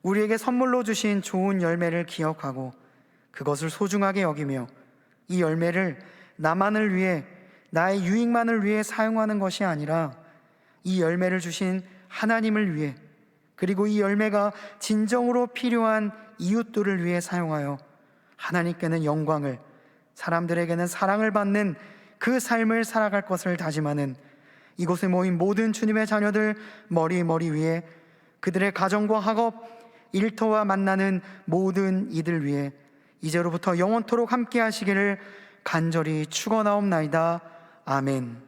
우리에게 선물로 주신 좋은 열매를 기억하고 그것을 소중하게 여기며 이 열매를 나만을 위해, 나의 유익만을 위해 사용하는 것이 아니라 이 열매를 주신 하나님을 위해, 그리고 이 열매가 진정으로 필요한 이웃들을 위해 사용하여 하나님께는 영광을, 사람들에게는 사랑을 받는 그 삶을 살아갈 것을 다짐하는 이곳에 모인 모든 주님의 자녀들 머리 위에, 그들의 가정과 학업, 일터와 만나는 모든 이들 위해 이제로부터 영원토록 함께 하시기를 간절히 축원하옵나이다. 아멘.